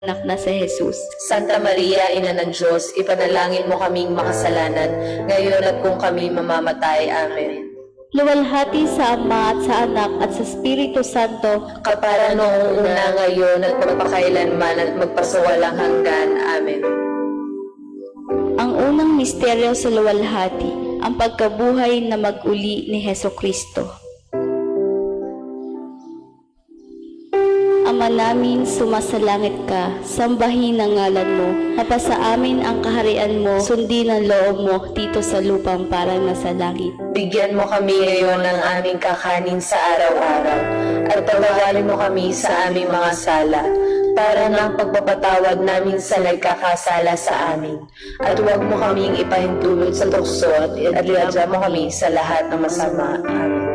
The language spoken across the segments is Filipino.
anak na si Jesus. Santa Maria, Ina ng Diyos, ipanalangin mo kaming makasalanan, ngayon at kung kami mamamatay. Amen. Luwalhati sa Ama at sa Anak at sa Espiritu Santo, Kapara noong una, ngayon at magpakailanman at magpasawalang hanggan. Amen. ang unang misteryo sa luwalhati, ang pagkabuhay na mag-uli ni Hesukristo. Ama namin, sumasalangit ka, sambahin ang ngalan mo, mapasa amin ang kaharian mo, sundin ang loob mo dito sa lupang parang nasa langit. Bigyan mo kami ngayon ng aming kakanin sa araw-araw, at patawarin mo kami sa aming mga sala, para ng pagpapatawad namin sa nagkakasala sa amin. At huwag mo kaming ipahintulot sa tukso at iadya mo kami sa lahat ng masama. Amen.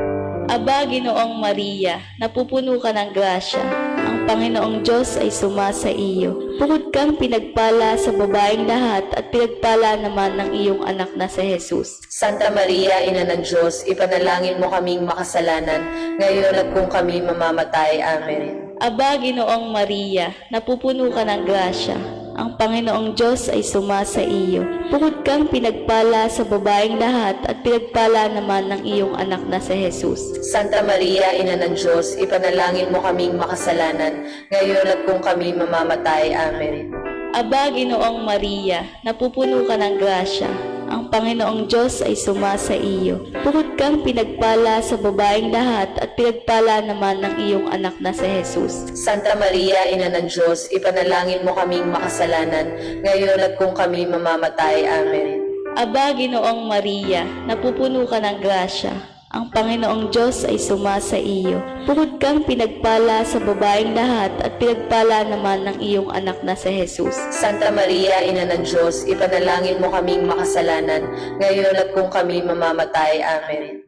Aba, Ginoong Maria, napupuno ka ng grasya, ang Panginoong Diyos ay sumasa iyo. Bukod kang pinagpala sa babaeng lahat at pinagpala naman ng iyong anak na si Jesus. Santa Maria, Ina ng Diyos, ipanalangin mo kaming makasalanan, ngayon at kung kami mamamatay. Amen. Aba, Ginoong Maria, napupuno ka ng grasya, ang Panginoong Diyos ay sumasa iyo. Bukod kang pinagpala sa babaeng lahat at pinagpala naman ng iyong anak na si Jesus. Santa Maria, Ina ng Diyos, ipanalangin mo kaming makasalanan, ngayon at kung kami mamamatay. Amen. Aba, Ginoong Maria, napupuno ka ng grasya, ang Panginoong Diyos ay sumasa iyo. Bukod kang pinagpala sa babaeng lahat at pinagpala naman ng iyong anak na si Jesus. Santa Maria, Ina ng Diyos, ipanalangin mo kaming makasalanan, ngayon at kung kami mamamatay. Amen. Aba, Ginoong Maria, napupuno ka ng grasya, ang Panginoong Diyos ay sumasa iyo. Bukod kang pinagpala sa babaeng lahat at pinagpala naman ng iyong anak na si Jesus. Santa Maria, Ina ng Diyos, ipanalangin mo kaming makasalanan, ngayon at kung kami mamamatay. Amen.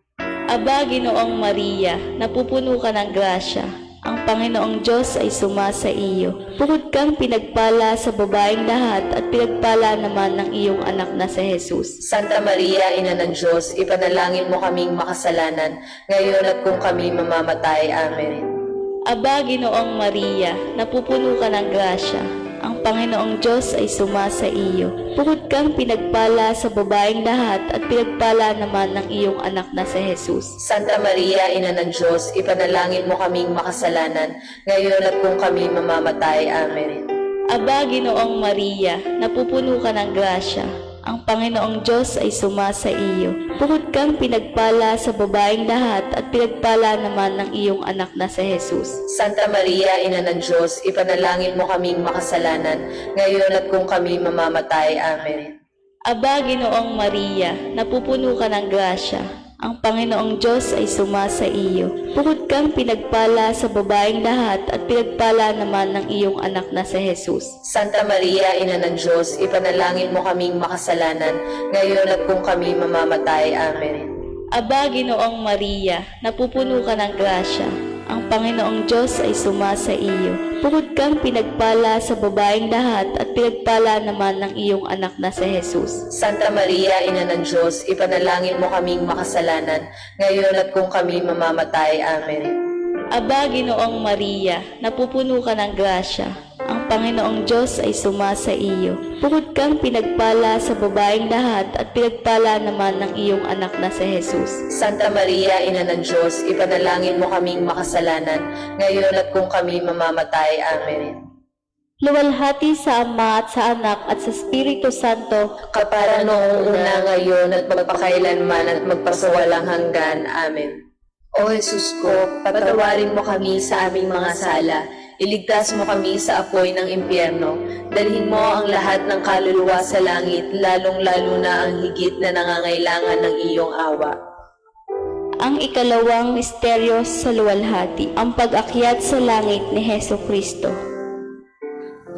Aba, Ginoong Maria, napupuno ka ng grasya, ang Panginoong Diyos ay sumasa iyo. Bukod kang pinagpala sa babaeng lahat at pinagpala naman ng iyong anak na si Jesus. Santa Maria, Ina ng Diyos, ipanalangin mo kaming makasalanan, ngayon at kung kami mamamatay. Amen. Aba, Ginoong Maria, napupuno ka ng grasya, ang Panginoong Diyos ay sumasa iyo. Bukod kang pinagpala sa babaeng lahat at pinagpala naman ng iyong anak na si Jesus. Santa Maria, Ina ng Diyos, ipanalangin mo kaming makasalanan, ngayon at kung kami mamamatay. Amen. Aba, Ginoong Maria, napupuno ka ng grasya, ang Panginoong Diyos ay sumasa iyo. Bukod kang pinagpala sa babaeng lahat at pinagpala naman ng iyong anak na si Jesus. Santa Maria, Ina ng Diyos, ipanalangin mo kaming makasalanan, ngayon at kung kami mamamatay. Amen. Aba, Ginoong Maria, napupuno ka ng grasya, ang Panginoong Diyos ay sumasa iyo. Bukod kang pinagpala sa babaeng lahat at pinagpala naman ng iyong anak na si Jesus. Santa Maria, Ina ng Diyos, ipanalangin mo kaming makasalanan, ngayon at kung kami mamamatay. Amen. Aba, Ginoong Maria, napupuno ka ng grasya, ang Panginoong Diyos ay sumasa iyo. Bukod kang pinagpala sa babaeng lahat at pinagpala naman ng iyong anak na si Jesus. Santa Maria, Ina ng Diyos, ipanalangin mo kaming makasalanan, ngayon at kung kami mamamatay. Amen. Aba, Ginoong Maria, napupuno ka ng grasya, ang Panginoong Diyos ay sumasa iyo. Bukod kang pinagpala sa babaeng lahat at pinagpala naman ng iyong anak na si Jesus. Santa Maria, Ina ng Diyos, ipanalangin mo kaming makasalanan, ngayon at kung kami mamamatay. Amen. Luwalhati sa Ama at sa Anak at sa Espiritu Santo, Kapara noong una, ngayon at magpakailanman at magpasawalang hanggan. Amen. O Jesus ko, patawarin mo kami sa aming mga sala, iligtas mo kami sa apoy ng impyerno, dalhin mo ang lahat ng kaluluwa sa langit, lalong-lalo na ang higit na nangangailangan ng iyong awa. ang ikalawang misteryo sa luwalhati, ang pag-akyat sa langit ni Hesukristo.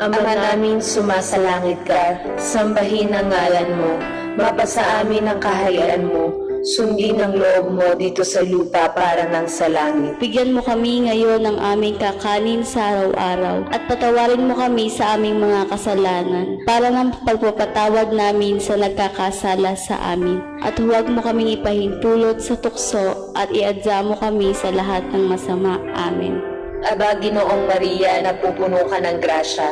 Ama namin, sumasalangit ka, sambahin ang ngalan mo, mapasa amin ang kaharian mo, sundin ang loob mo dito sa lupa para ng sa langit. Bigyan mo kami ngayon ng aming kakanin sa araw-araw at patawarin mo kami sa aming mga kasalanan para ng pagpapatawad namin sa nagkakasala sa amin. At huwag mo kaming ipahintulot sa tukso at iadya mo kami sa lahat ng masama. Amen. Aba, Ginoong Maria, napupuno ka ng grasya,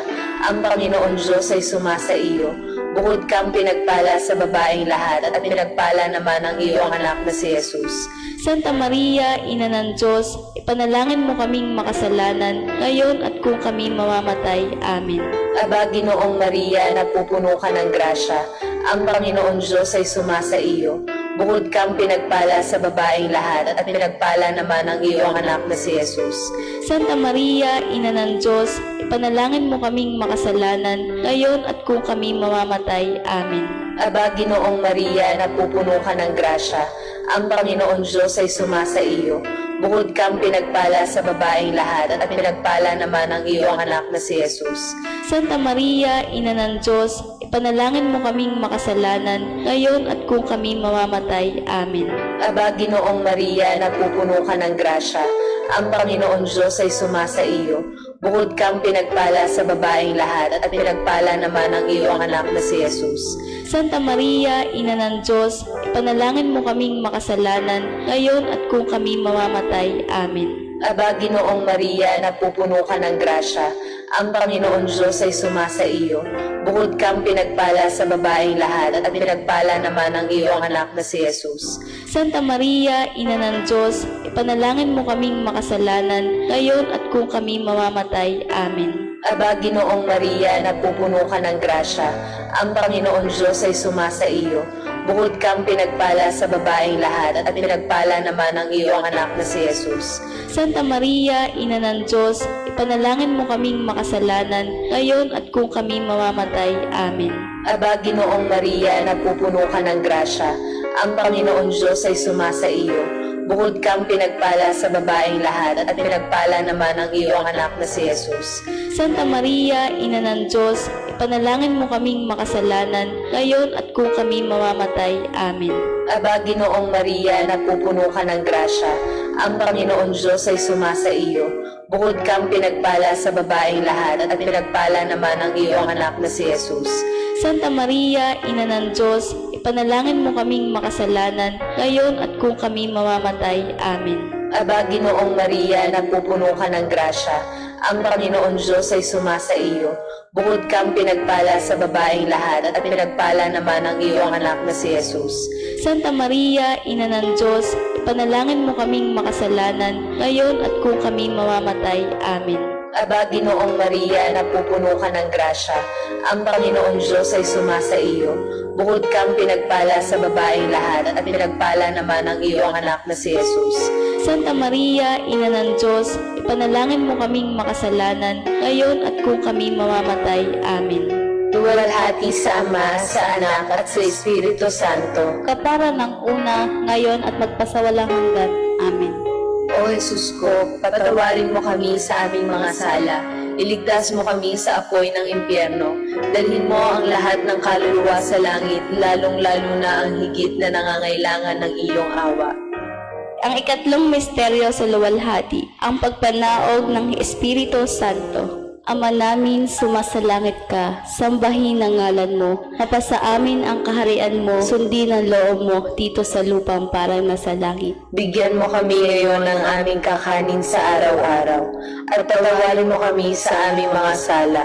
Ang Panginoon Diyos ay sumasa iyo. Bukod kang pinagpala sa babaeng lahat at pinagpala naman ang iyong anak na si Jesus. Santa Maria, Ina ng Diyos, ipanalangin mo kaming makasalanan, ngayon at kung kami mamamatay. Amen. Aba, Ginoong Maria, napupuno ka ng grasya. Ang Panginoon Diyos ay sumasa iyo. Bukod kang pinagpala sa babaeng lahat at pinagpala naman ang iyong anak na si Jesus. Santa Maria, Ina ng Diyos, ipanalangin mo kaming makasalanan, ngayon at kung kami mamamatay. Amen. Aba, Ginoong Maria, napupuno ka ng grasya. Ang Panginoon Diyos ay sumasa iyo. Bukod kang pinagpala sa babaeng lahat at pinagpala naman ang iyong anak na si Jesus. Santa Maria, Ina ng Diyos, ipanalangin mo kaming makasalanan, ngayon at kung kami mamamatay. Amen. Aba, Ginoong Maria, napupuno ka ng grasya. Ang Panginoon Diyos ay sumasa iyo. Bukod kang pinagpala sa babaeng lahat at pinagpala naman ang iyong anak na si Jesus. Santa Maria, Ina ng Diyos, ipanalangin mo kaming makasalanan, ngayon at kung kami mamamatay. Amen. Aba, Ginoong Maria, napupuno ka ng grasya. Ang Panginoon Diyos ay sumasa iyo. Bukod kang pinagpala sa babaeng lahat at pinagpala naman ang iyong anak na si Jesus. Santa Maria, Ina ng Diyos, ipanalangin mo kaming makasalanan, ngayon at kung kami mamamatay. Amen. Aba, Ginoong Maria, napupuno ka ng grasya. Ang Panginoon Diyos ay sumasa iyo. Bukod kang pinagpala sa babaeng lahat at pinagpala naman ang iyong anak na si Jesus. Santa Maria, Ina ng Diyos, ipanalangin mo kaming makasalanan, ngayon at kung kami mamamatay. Amen. Aba, Ginoong Maria, napupuno ka ng grasya. Ang Panginoon Diyos ay sumasa iyo. Bukod kang pinagpala sa babaeng lahat at pinagpala naman ang iyong anak na si Jesus. Santa Maria, Ina ng Diyos, ipanalangin mo kaming makasalanan, ngayon at kung kami mamamatay. Amen. Aba, Ginoong Maria, napupuno ka ng grasya. Ang Panginoon Diyos ay sumasa iyo. Bukod kang pinagpala sa babaeng lahat at pinagpala naman ang iyong anak na si Jesus. Santa Maria, Ina ng Diyos, ipanalangin mo kaming makasalanan, ngayon at kung kami mamamatay. Amen. Aba, Ginoong Maria, napupuno ka ng grasya. Ang Panginoon Diyos ay sumasa iyo. Bukod kang pinagpala sa babaeng lahat at pinagpala naman ang iyong anak na si Jesus. Santa Maria, Ina ng Diyos, ipanalangin mo kaming makasalanan, ngayon at kung kami mamamatay. Amen. Aba, Ginoong Maria, napupuno ka ng grasya. Ang Panginoon Diyos ay sumasa iyo. Bukod kang pinagpala sa babaeng lahat at pinagpala naman ang iyong anak na si Jesus. Santa Maria, Ina ng Diyos, ipanalangin mo kaming makasalanan, ngayon at kung kami mamamatay. Amen. Luwalhati sa Ama, sa Anak at sa Espiritu Santo. Kapara ng una, ngayon at magpasawalang hanggan. Amen. O Jesus ko, patawarin mo kami sa aming mga sala. Iligtas mo kami sa apoy ng impyerno. Dalhin mo ang lahat ng kaluluwa sa langit, lalong-lalo na ang higit na nangangailangan ng iyong awa. Ang ikatlong misteryo sa luwalhati, ang pagpanaog ng Espiritu Santo. Ama namin, sumasalangit ka, sambahin ang ngalan mo, mapasa amin ang kaharian mo, sundin ang loob mo dito sa lupang parang nasa langit. Bigyan mo kami ngayon ng aming kakanin sa araw-araw, at patawarin mo kami sa aming mga sala,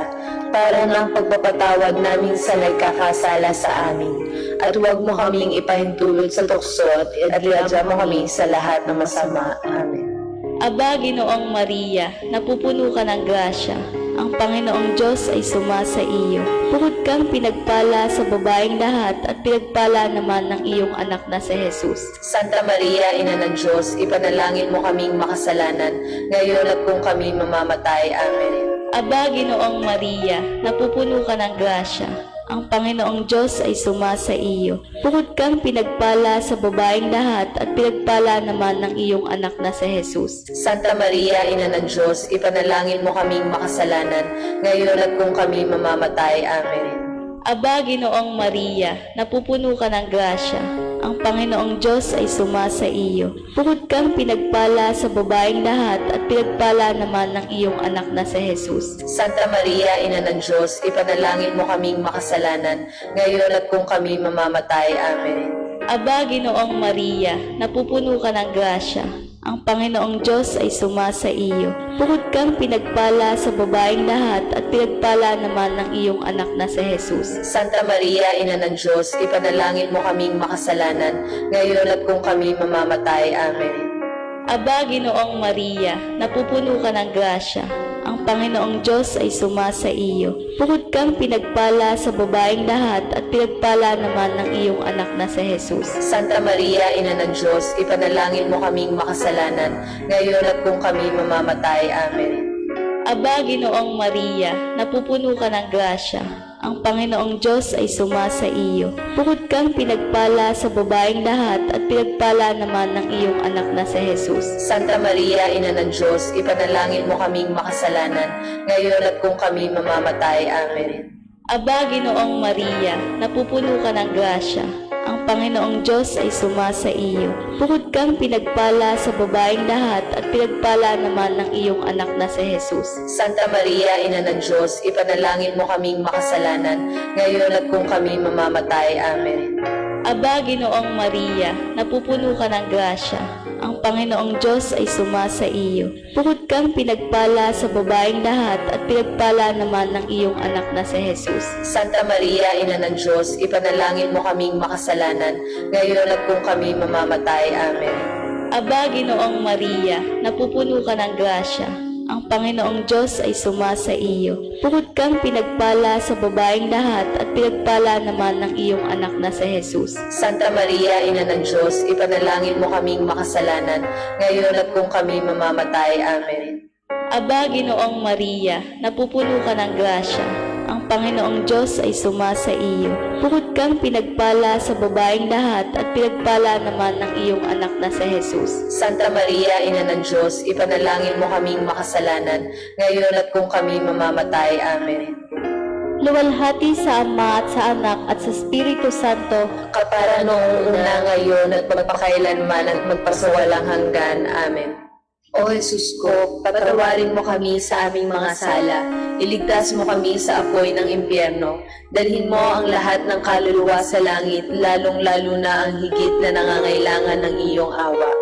para ng pagpapatawad namin sa nagkakasala sa amin. At huwag mo kaming ipahintulot sa tukso at iadya mo kami sa lahat ng masama. Amen. Aba, Ginoong Maria, napupuno ka ng grasya. Ang Panginoong Diyos ay sumasa iyo. Bukod kang pinagpala sa babaeng lahat at pinagpala naman ng iyong anak na si Jesus. Santa Maria, Ina ng Diyos, ipanalangin mo kaming makasalanan, ngayon at kung kami mamamatay. Amen. Aba, Ginoong Maria, napupuno ka ng grasya. Ang Panginoong Diyos ay sumasa iyo. Bukod kang pinagpala sa babaeng lahat at pinagpala naman ng iyong anak na si Jesus. Santa Maria, Ina ng Diyos, ipanalangin mo kaming makasalanan, ngayon at kung kami mamamatay. Amen. Aba, Ginoong Maria, napupuno ka ng grasya. Ang Panginoong Diyos ay sumasa iyo. Bukod kang pinagpala sa babaeng lahat at pinagpala naman ng iyong anak na si Jesus. Santa Maria, Ina ng Diyos, ipanalangin mo kaming makasalanan, ngayon at kung kami mamamatay. Amen. Aba, Ginoong Maria, napupuno ka ng grasya. Ang Panginoong Diyos ay sumasa iyo. Bukod kang pinagpala sa babaeng lahat at pinagpala naman ng iyong anak na si Jesus. Santa Maria, Ina ng Diyos, ipanalangin mo kaming makasalanan, ngayon at kung kami mamamatay. Amen. Aba, Ginoong Maria, napupuno ka ng grasya. Ang Panginoong Diyos ay sumasa iyo. Bukod kang pinagpala sa babaeng lahat at pinagpala naman ng iyong anak na si Jesus. Santa Maria, Ina ng Diyos, ipanalangin mo kaming makasalanan, ngayon at kung kami mamamatay. Amen. Aba, Ginoong Maria, napupuno ka ng grasya. Ang Panginoong Diyos ay sumasa iyo. Bukod kang pinagpala sa babaeng lahat at pinagpala naman ng iyong anak na si Jesus. Santa Maria, Ina ng Diyos, ipanalangin mo kaming makasalanan, ngayon at kung kami mamamatay. Amen. Aba, Ginoong Maria, napupuno ka ng grasya. Ang Panginoong Diyos ay sumasa iyo. Bukod kang pinagpala sa babaeng lahat at pinagpala naman ng iyong anak na si Jesus. Santa Maria, Ina ng Diyos, ipanalangin mo kaming makasalanan, ngayon at kung kami mamamatay. Amen. Aba, Ginoong Maria, napupuno ka ng grasya. Ang Panginoong Diyos ay sumasa iyo. Bukod kang pinagpala sa babaeng lahat at pinagpala naman ng iyong anak na si Jesus. Santa Maria, Ina ng Diyos, ipanalangin mo kaming makasalanan, ngayon at kung kami mamamatay. Amen. Aba, Ginoong Maria, napupuno ka ng grasya. Ang Panginoong Diyos ay sumasa iyo. Bukod kang pinagpala sa babaeng lahat at pinagpala naman ng iyong anak na si Jesus. Santa Maria, Ina ng Diyos, ipanalangin mo kaming makasalanan, ngayon at kung kami mamamatay. Amen. Aba, Ginoong Maria, napupuno ka ng grasya. Ang Panginoong Diyos ay sumasa iyo. Bukod kang pinagpala sa babaeng lahat at pinagpala naman ng iyong anak na si Jesus. Santa Maria, Ina ng Diyos, ipanalangin mo kaming makasalanan, ngayon at kung kami mamamatay. Amen. Luwalhati sa Ama at sa Anak at sa Espiritu Santo, Kapara noong una, ngayon at magpakailanman at magpasawalang hanggan. Amen. O Jesus ko, patawarin mo kami sa aming mga sala, iligtas mo kami sa apoy ng impyerno, dalhin mo ang lahat ng kaluluwa sa langit, lalong-lalo na ang higit na nangangailangan ng iyong awa.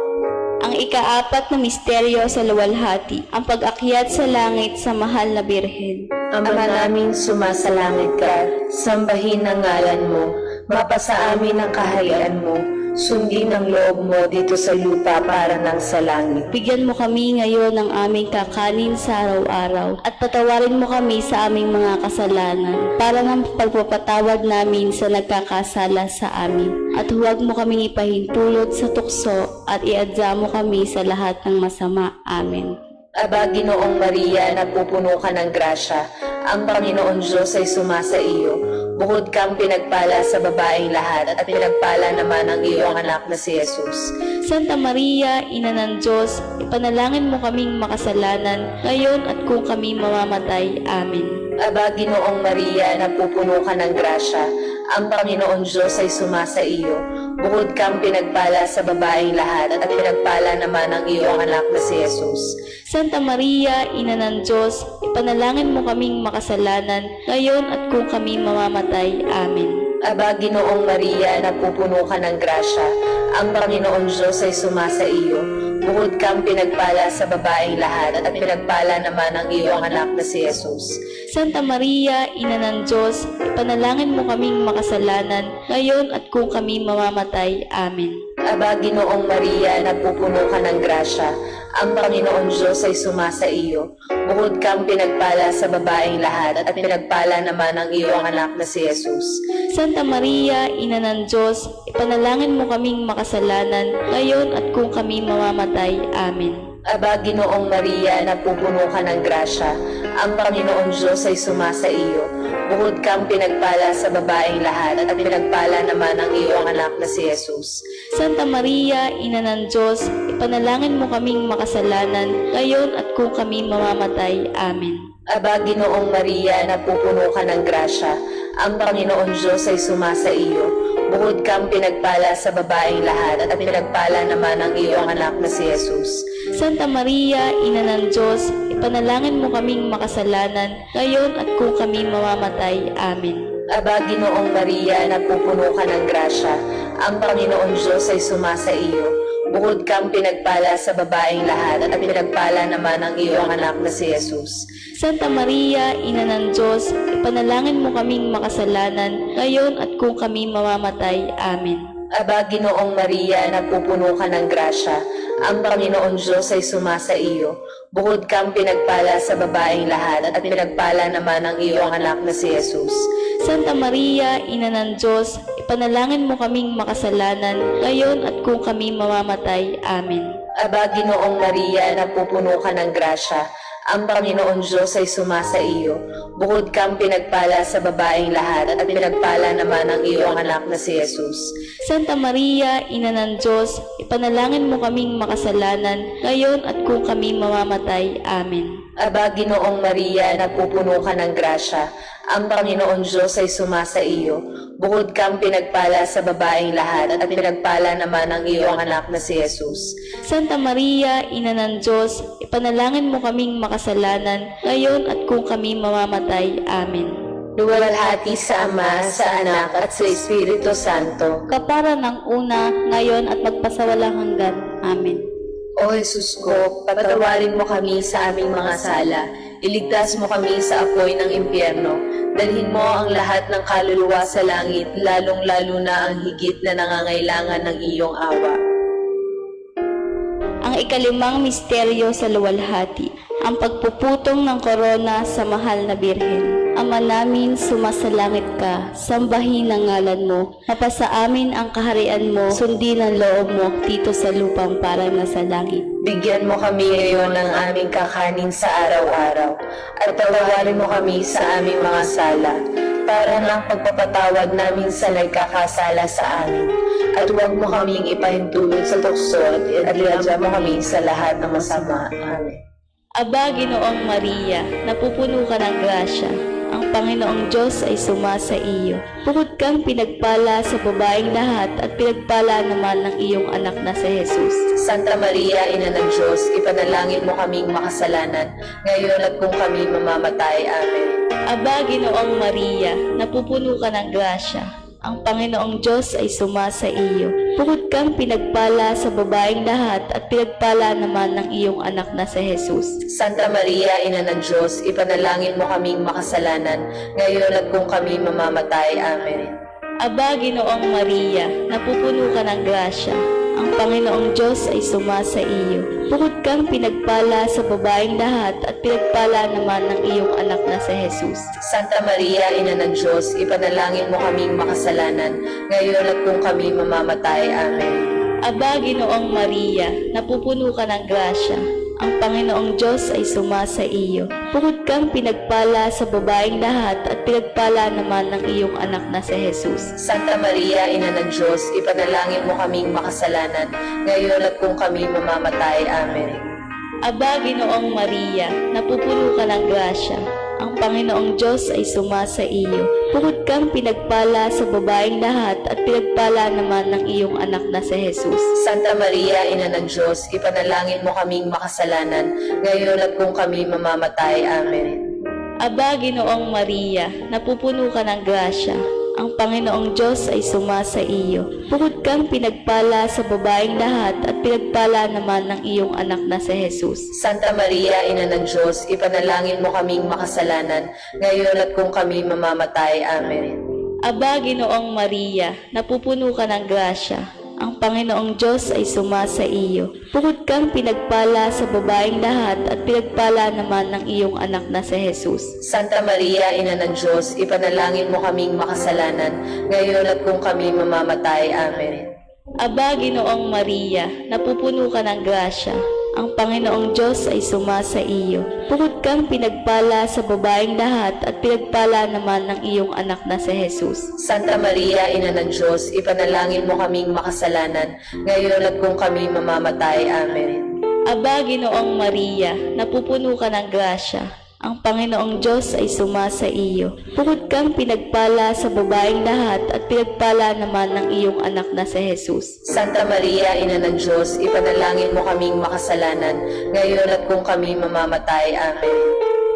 ang ikaapat na misteryo sa luwalhati, ang pag-akyat sa langit sa mahal na Birhen. Ama namin sumasalangit ka, sambahin ang ngalan mo, mapasa amin ang kaharian mo, sundin ang loob mo dito sa lupa para ng sa langit. Bigyan mo kami ngayon ng aming kakanin sa araw-araw at patawarin mo kami sa aming mga kasalanan para ng pagpapatawad namin sa nagkakasala sa amin. At huwag mo kaming ipahintulot sa tukso at iadya mo kami sa lahat ng masama. Amen. Aba, Ginoong Maria, napupuno ka ng grasya, ang Panginoon Diyos ay sumasa iyo. Bukod kang pinagpala sa babaeng lahat at pinagpala naman ang iyong anak na si Jesus. Santa Maria, Ina ng Diyos, ipanalangin mo kaming makasalanan ngayon at kung kami mamamatay. Amen. Aba, Ginoong Maria, napupuno ka ng grasya, ang Panginoon Diyos ay sumasa iyo. Bukod kang pinagpala sa babaeng lahat at pinagpala naman ang iyong anak na si Jesus. Santa Maria, Ina ng Diyos, ipanalangin mo kaming makasalanan ngayon at kung kami mamamatay. Amen. Aba, Ginoong Maria, napupuno ka ng grasya, ang Panginoon Diyos ay sumasa iyo. Bukod kang pinagpala sa babaeng lahat at pinagpala naman ang iyong anak na si Jesus. Santa Maria, Ina ng Diyos, ipanalangin mo kaming makasalanan ngayon at kung kami mamamatay. Amen. Aba, Ginoong Maria, napupuno ka ng grasya, ang Panginoon Diyos ay sumasa iyo. Bukod kang pinagpala sa babaeng lahat at pinagpala naman ang iyong anak na si Jesus. Santa Maria, Ina ng Diyos, ipanalangin mo kaming makasalanan ngayon at kung kami mamamatay. Amen. Aba, Ginoong Maria, napupuno ka ng grasya, ang Panginoon Diyos ay sumasa iyo. Bukod kang pinagpala sa babaeng lahat at pinagpala naman ang iyong anak na si Jesus. Santa Maria, Ina ng Diyos, ipanalangin mo kaming makasalanan ngayon at kung kami mamamatay. Amen. Aba, Ginoong Maria, napupuno ka ng grasya, ang Panginoon Diyos ay sumasa iyo. Bukod kang pinagpala sa babaeng lahat at pinagpala naman ang iyong anak na si Jesus. Santa Maria, Ina ng Diyos, ipanalangin mo kaming makasalanan ngayon at kung kami mamamatay. Amen. Aba, Ginoong Maria, napupuno ka ng grasya, ang Panginoon Diyos ay sumasa iyo. Bukod kang pinagpala sa babaeng lahat at pinagpala naman ang iyong anak na si Jesus. Santa Maria, Ina ng Diyos, ipanalangin mo kaming makasalanan, ngayon at kung kami mamamatay. Amen. Aba, Ginoong Maria, napupuno ka ng grasya, ang Panginoon Diyos ay sumasa iyo. Bukod kang pinagpala sa babaeng lahat at pinagpala naman ang iyong anak na si Jesus. Santa Maria, Ina ng Diyos, ipanalangin mo kaming makasalanan, ngayon at kung kami mamamatay. Amen. Aba, Ginoong Maria, napupuno ka ng grasya, ang Panginoon Diyos ay sumasa iyo. Bukod kang pinagpala sa babaeng lahat at pinagpala naman ang iyong anak na si Jesus. Santa Maria, Ina ng Diyos, ipanalangin mo kaming makasalanan, ngayon at kung kami mamamatay. Amen. Aba, Ginoong Maria, napupuno ka ng grasya, ang Panginoon Diyos ay sumasa iyo. Bukod kang pinagpala sa babaeng lahat at pinagpala naman ang iyong anak na si Jesus. Santa Maria, Ina ng Diyos, ipanalangin mo kaming makasalanan, ngayon at kung kami mamamatay. Amen. Luwalhati sa Ama, sa Anak at sa Espiritu Santo. Kapara ng una, ngayon at magpasawalang hanggan. Amen. O Jesus ko, patawarin mo kami sa aming mga sala. Iligtas mo kami sa apoy ng impyerno. Dalhin mo ang lahat ng kaluluwa sa langit, lalong-lalo na ang higit na nangangailangan ng iyong awa. Ang ikalimang misteryo sa luwalhati, ang pagpuputong ng korona sa mahal na Birhen. Ama namin, sumasalangit ka, sambahin ang ngalan mo, mapasa amin ang kaharian mo, sundin ang loob mo dito sa lupang parang nasa langit. Bigyan mo kami ngayon ng aming kakanin sa araw-araw, at tawarin mo kami sa aming mga sala, para ng pagpapatawad namin sa nagkakasala sa amin. At huwag mo kaming ipahintulot sa tukso at iladya mo kami sa lahat ng masama. Amen. Aba, Ginoong Maria, napupuno ka ng grasya. Ang Panginoong Diyos ay sumasa iyo. Bukod kang pinagpala sa babaeng lahat at pinagpala naman ng iyong anak na si Jesus. Santa Maria, Ina ng Diyos, ipanalangin mo kaming makasalanan, ngayon at kung kami mamamatay. Amen. Aba, Ginoong Maria, napupuno ka ng grasya. Ang Panginoong Diyos ay sumasa iyo. Bukod kang pinagpala sa babaeng lahat at pinagpala naman ng iyong anak na si Jesus. Santa Maria, Ina ng Diyos, ipanalangin mo kaming makasalanan, ngayon at kung kami mamamatay. Amen. Aba, Ginoong Maria, napupuno ka ng grasya. Ang Panginoong Diyos ay sumasa iyo. Bukod kang pinagpala sa babaeng lahat at pinagpala naman ng iyong anak na si Jesus. Santa Maria, Ina ng Diyos, ipanalangin mo kaming makasalanan, ngayon at kung kami mamamatay. Amen. Aba, Ginoong Maria, napupuno ka ng grasya. Ang Panginoong Diyos ay sumasa iyo. Bukod kang pinagpala sa babaeng lahat at pinagpala naman ng iyong anak na si Jesus. Santa Maria, Ina ng Diyos, ipanalangin mo kaming makasalanan, ngayon at kung kami mamamatay. Amen. Aba, Ginoong Maria, napupuno ka ng grasya. Ang Panginoong Diyos ay sumasa iyo. Bukod kang pinagpala sa babaeng lahat at pinagpala naman ng iyong anak na si Jesus. Santa Maria, Ina ng Diyos, ipanalangin mo kaming makasalanan, ngayon at kung kami mamamatay. Amen. Aba, Ginoong Maria, napupuno ka ng grasya. Ang Panginoong Diyos ay sumasa iyo. Bukod kang pinagpala sa babaeng lahat at pinagpala naman ng iyong anak na si Jesus. Santa Maria, Ina ng Diyos, ipanalangin mo kaming makasalanan, ngayon at kung kami mamamatay. Amen. Aba, Ginoong Maria, napupuno ka ng grasya. Ang Panginoong Diyos ay sumasa iyo. Bukod kang pinagpala sa babaeng lahat at pinagpala naman ng iyong anak na si Jesus. Santa Maria, Ina ng Diyos, ipanalangin mo kaming makasalanan, ngayon at kung kami mamamatay. Amen. Aba, Ginoong Maria, napupuno ka ng grasya. Ang Panginoong Diyos ay sumasa iyo. Bukod kang pinagpala sa babaeng lahat at pinagpala naman ng iyong anak na si Jesus. Santa Maria, Ina ng Diyos, ipanalangin mo kaming makasalanan, ngayon at kung kami mamamatay. Amen. Aba, Ginoong Maria, napupuno ka ng grasya. Ang Panginoong Diyos ay sumasa iyo. Bukod kang pinagpala sa babaeng lahat at pinagpala naman ng iyong anak na si Jesus. Santa Maria, Ina ng Diyos, ipanalangin mo kaming makasalanan, ngayon at kung kami mamamatay. Amen.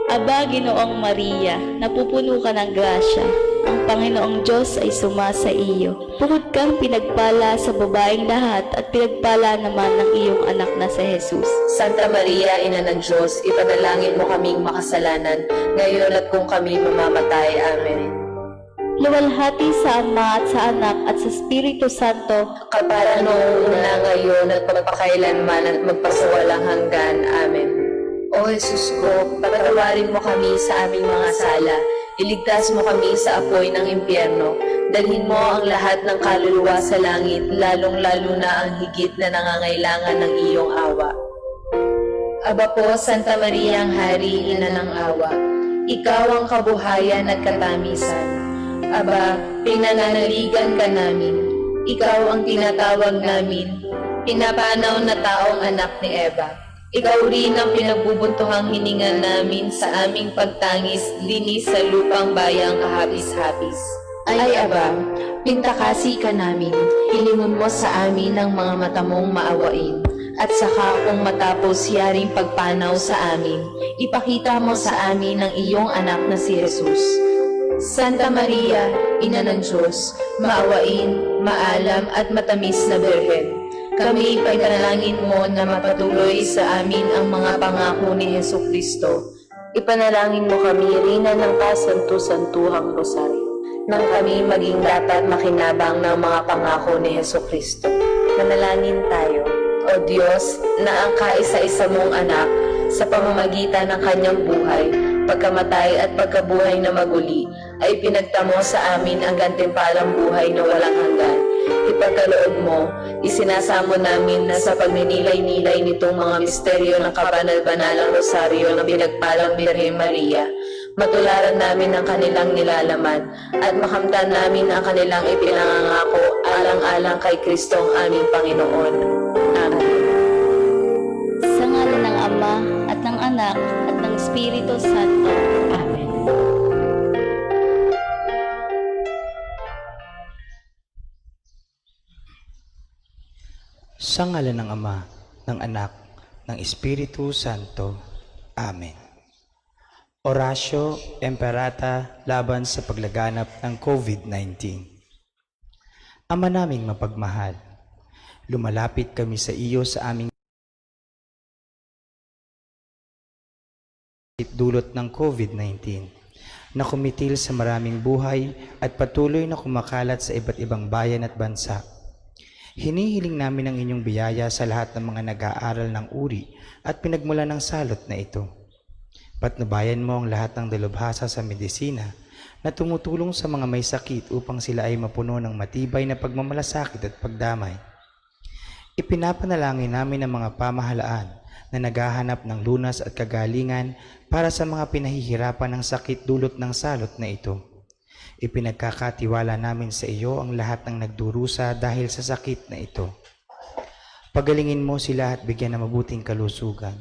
Aba, Ginoong Maria, napupuno ka ng grasya. Ang Panginoong Diyos ay sumasa iyo. Bukod kang pinagpala sa babaeng lahat at pinagpala naman ng iyong anak na si Jesus. Santa Maria, Ina ng Diyos, ipanalangin mo kaming makasalanan, ngayon at kung kami mamamatay. Amen. Luwalhati sa Ama at sa Anak at sa Espiritu Santo, Kapara noong una, ngayon at magpakailanman at magpasawalang hanggan. Amen. O Jesus ko, patawarin mo kami sa aming mga sala, iligtas mo kami sa apoy ng impyerno, dalhin mo ang lahat ng kaluluwa sa langit, lalong-lalo na ang higit na nangangailangan ng iyong awa. Aba po, Santa Maria ang Hari, Ina ng awa, ikaw ang kabuhayan at katamisan. Aba, pinananaligan ka namin, ikaw ang tinatawag namin, pinapanaw na taong anak ni Eva. Ikaw rin ang pinagbubuntuhang hininga namin sa aming pagtangis linis sa lupang bayang kahapis-hapis. Ay Aba, pintakasi ka namin, hilingon mo sa amin ang mga mata mong maawain. At saka kung matapos yaring pagpanaw sa amin, ipakita mo sa amin ang iyong anak na si Jesus. Santa Maria, Ina ng Diyos, maawain, maalam at matamis na Birhen, kami ipanalangin mo na mapatuloy sa amin ang mga pangako ni Jesucristo. Ipanalangin mo kami, Rina ng kasantu-santuhang rosaryo, nang kami maging dapat makinabang ng mga pangako ni Jesucristo. Manalangin tayo. O Diyos, na ang kaisa-isa mong anak sa pamamagitan ng kanyang buhay, pagkamatay at pagkabuhay na maguli, ay pinagtamo sa amin ang gantimpalang buhay na walang hanggan. Ipagkaloob mo, isinasamo namin na sa pagninilay-nilay nitong mga misteryo ng kabanal-banalang rosaryo ng pinagpalang Birhen Maria, matularan namin ang kanilang nilalaman at makamtan namin ang kanilang ipinangangako alang-alang kay Kristo ang aming Panginoon. Amen. sa ngalan ng Ama at ng Anak at ng Espiritu Santo. Amen. Sa ngalan ng Ama, ng Anak, ng Espiritu Santo. Amen. Orasyo Emperata laban sa paglaganap ng COVID-19. Ama naming mapagmahal, lumalapit kami sa iyo sa aming dulot ng COVID-19 na kumitil sa maraming buhay at patuloy na kumakalat sa iba't ibang bayan at bansa. Hinihiling namin ang inyong biyaya sa lahat ng mga nag-aaral ng uri at pinagmula ng salot na ito. Patnubayan mo ang lahat ng dalubhasa sa medisina na tumutulong sa mga may sakit upang sila ay mapuno ng matibay na pagmamalasakit at pagdamay. Ipinapanalangin namin ang mga pamahalaan na naghahanap ng lunas at kagalingan para sa mga pinahihirapan ng sakit dulot ng salot na ito. Ipinagkakatiwala namin sa iyo ang lahat ng nagdurusa dahil sa sakit na ito. Pagalingin mo sila at bigyan ng mabuting kalusugan.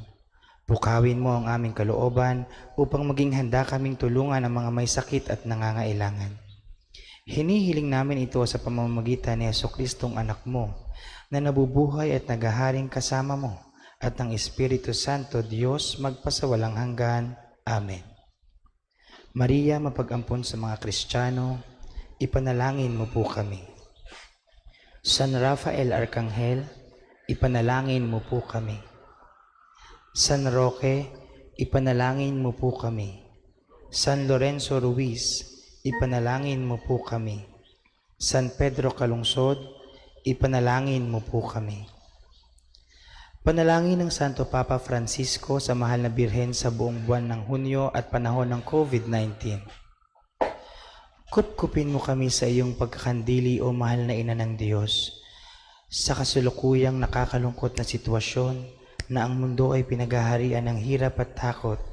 Pukawin mo ang aming kalooban upang maging handa kaming tulungan ang mga may sakit at nangangailangan. Hinihiling namin ito sa pamamagitan ni Jesucristong anak mo na nabubuhay at naghaharing kasama mo at ng Espiritu Santo Diyos magpasawalang hanggan. Amen. Maria, mapag-ampon sa mga Kristiyano, ipanalangin mo po kami. San Rafael Arcangel, ipanalangin mo po kami. San Roque, ipanalangin mo po kami. San Lorenzo Ruiz, ipanalangin mo po kami. San Pedro Calungsod, ipanalangin mo po kami. Panalangin ng Santo Papa Francisco sa Mahal na Birhen sa buong buwan ng Hunyo at panahon ng COVID-19. Kupkupin mo kami sa iyong pagkakandili o Mahal na Ina ng Diyos. Sa kasulukuyang nakakalungkot na sitwasyon na ang mundo ay pinaghaharian ng hirap at takot,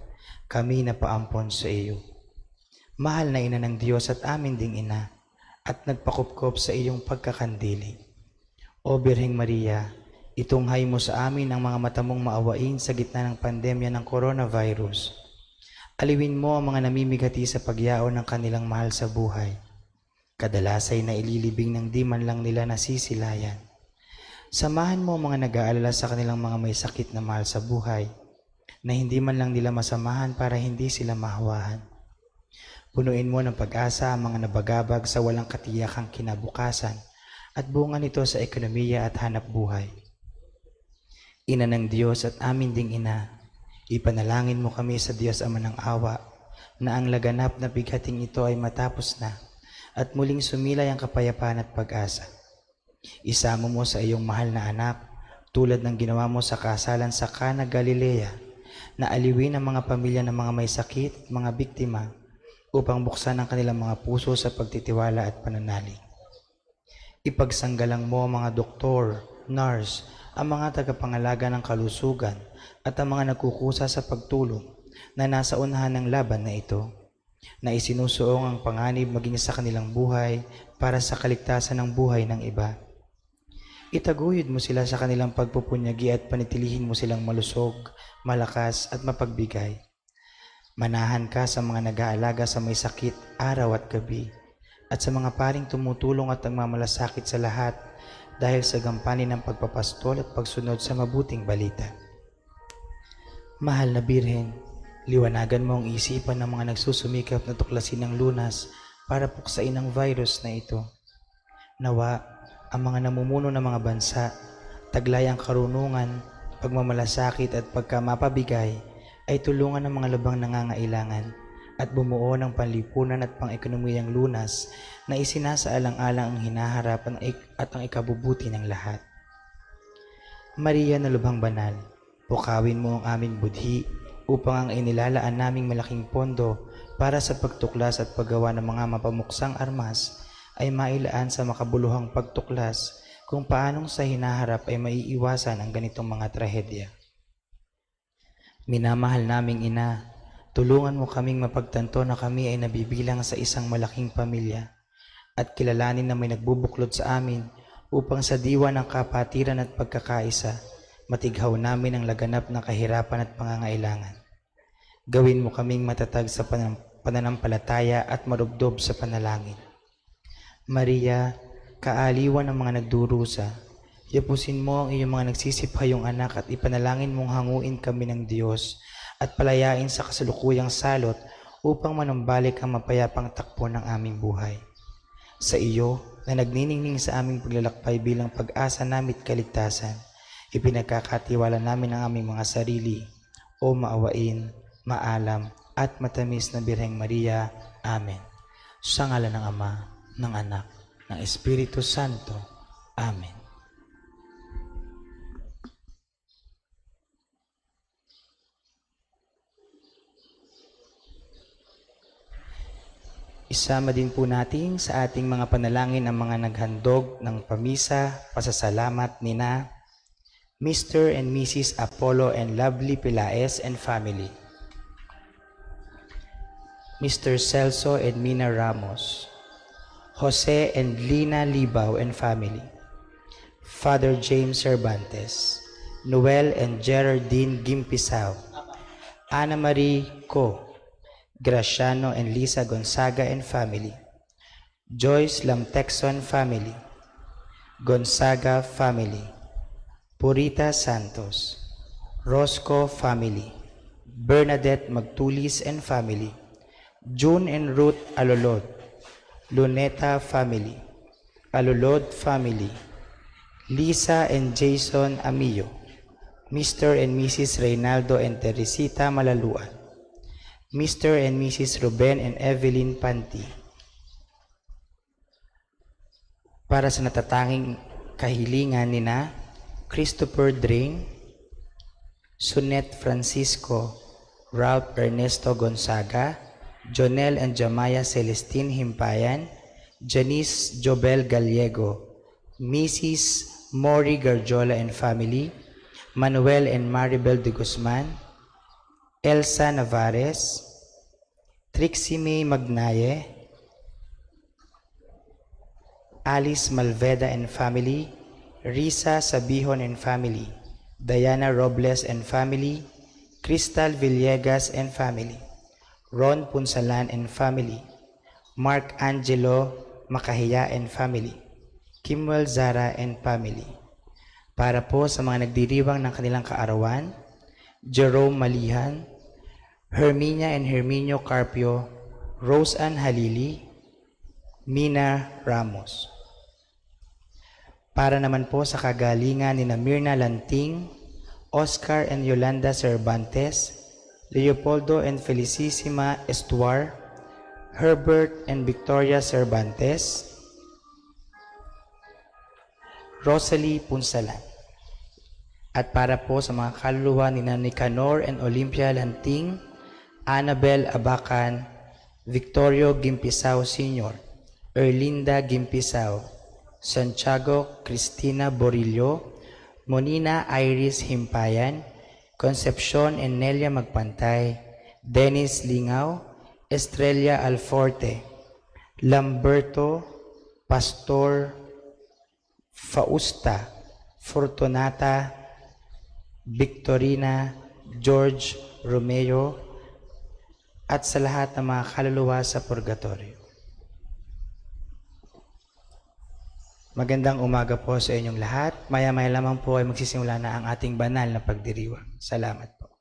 kami napaampon sa iyo. Mahal na Ina ng Diyos at amin ding Ina, at nagpakupkop sa iyong pagkakandili. O Birheng Maria, itunghay mo sa amin ang mga mata mong maawain sa gitna ng pandemya ng coronavirus. Aliwin mo ang mga namimigati sa pagyaon ng kanilang mahal sa buhay. Kadalas ay naililibing ng di man lang nila nasisilayan. Samahan mo ang mga nag-aalala sa kanilang mga may sakit na mahal sa buhay, na hindi man lang nila masamahan para hindi sila mahawahan. Punuin mo ng pag-asa ang mga nabagabag sa walang katiyakang kinabukasan at bunga nito sa ekonomiya at hanap buhay. Ina ng Diyos at amin ding Ina, ipanalangin mo kami sa Diyos Ama ng awa na ang laganap na bigating ito ay matapos na at muling sumilay ang kapayapaan at pag-asa. Isama mo sa iyong mahal na anak tulad ng ginawa mo sa kasalan sa Cana, Galilea na aliwin ang mga pamilya ng mga may sakit at mga biktima upang buksan ang kanilang mga puso sa pagtitiwala at pananalig. Ipagsanggalang mo ang mga doktor, nurse, ang mga tagapangalaga ng kalusugan at ang mga nagkukusa sa pagtulong na nasa unahan ng laban na ito, na isinusuong ang panganib maging sa kanilang buhay para sa kaligtasan ng buhay ng iba. Itaguyod mo sila sa kanilang pagpupunyagi at panitilihin mo silang malusog, malakas at mapagbigay. Manahan ka sa mga nag-aalaga sa may sakit araw at gabi at sa mga paring tumutulong at nagmamalasakit sa lahat dahil sa gampanin ng pagpapastol at pagsunod sa mabuting balita. Mahal na Birhen, liwanagan mo ang isipan ng mga nagsusumikap na tuklasin ng lunas para puksain ang virus na ito. Nawa, ang mga namumuno ng mga bansa, taglay ang karunungan, pagmamalasakit at pagkamapabigay ay tulungan ng mga lubang nangangailangan at bumuo ng panlipunan at pang-ekonomiyang lunas na isinasaalang-alang ang hinaharap at ang ikabubuti ng lahat. Maria na lubhang banal, pukawin mo ang aming budhi upang ang inilalaan naming malaking pondo para sa pagtuklas at paggawa ng mga mapamuksang armas ay mailaan sa makabuluhang pagtuklas kung paanong sa hinaharap ay maiiwasan ang ganitong mga trahedya. Minamahal naming Ina, tulungan mo kaming mapagtanto na kami ay nabibilang sa isang malaking pamilya at kilalanin na may nagbubuklod sa amin upang sa diwa ng kapatiran at pagkakaisa, matighaw namin ang laganap ng kahirapan at pangangailangan. Gawin mo kaming matatag sa pananampalataya at marubdob sa panalangin. Maria, kaaliwan ng mga nagdurusa, yapusin mo ang iyong mga nagsisiphayong anak at ipanalangin mong hanguin kami ng Diyos at palayain sa kasalukuyang salot upang manumbalik ang mapayapang takbo ng aming buhay. Sa iyo na nagniningning sa aming paglalakbay bilang pag-asa namit kaligtasan, ipinagkakatiwala namin ang aming mga sarili, o maawain, maalam at matamis na Birheng Maria. Amen. Sa ngalan ng Ama, ng Anak, ng Espiritu Santo. Amen. Isama din po natin sa ating mga panalangin ang mga naghandog ng pamisa, pasasalamat nina Mr. and Mrs. Apollo and Lovely Pilaes and family, Mr. Celso and Mina Ramos, Jose and Lina Libao and family, Father James Cervantes, Noel and Geraldine Gimpisao, Ana Marie Co, Graciano and Lisa Gonzaga and family, Joyce Lamtexon family, Gonzaga family, Purita Santos, Rosco family, Bernadette Magtulis and family, June and Ruth Alolod, Luneta family, Alolod family, Lisa and Jason Amillo, Mr. and Mrs. Reynaldo and Teresita Malaluan, Mr. and Mrs. Ruben and Evelyn Panti. Para sa natatanging kahilingan nina Christopher Drain, Sunet Francisco, Ralph Ernesto Gonzaga, Jonel and Jamaya Celestine Himpayan, Janice Jobel Gallego, Mrs. Mori Garjola and family, Manuel and Maribel de Guzman, Elsa Navarez, Trixie May Magnaye, Alice Malveda and family, Risa Sabihon and family, Diana Robles and family, Crystal Villegas and family, Ron Punsalan and family, Mark Angelo Makahiya and family, Kimwell Zara and family. Para po sa mga nagdiriwang ng kanilang kaarawan, Jerome Malihan, Herminia and Herminio Carpio, Rose Ann Halili, Mina Ramos. Para naman po sa kagalingan ni Mirna Lanting, Oscar and Yolanda Cervantes, Leopoldo and Felicissima Estuar, Herbert and Victoria Cervantes, Rosalie Punsalan. At para po sa mga kaluluwa ni Nicanor and Olympia Lanting, Annabel Abacan, Victorio Gimpisao Sr., Erlinda Gimpisao, Santiago Cristina Borillo, Monina Iris Himpayan, Concepcion and Nelia Magpantay, Dennis Lingaw, Estrella Alforte, Lamberto Pastor Fausta, Fortunata Victorina George Romeo, at sa lahat ng mga kaluluwa sa purgatorio. Magandang umaga po sa inyong lahat. Maya-maya lamang po ay magsisimula na ang ating banal na pagdiriwang. Salamat po.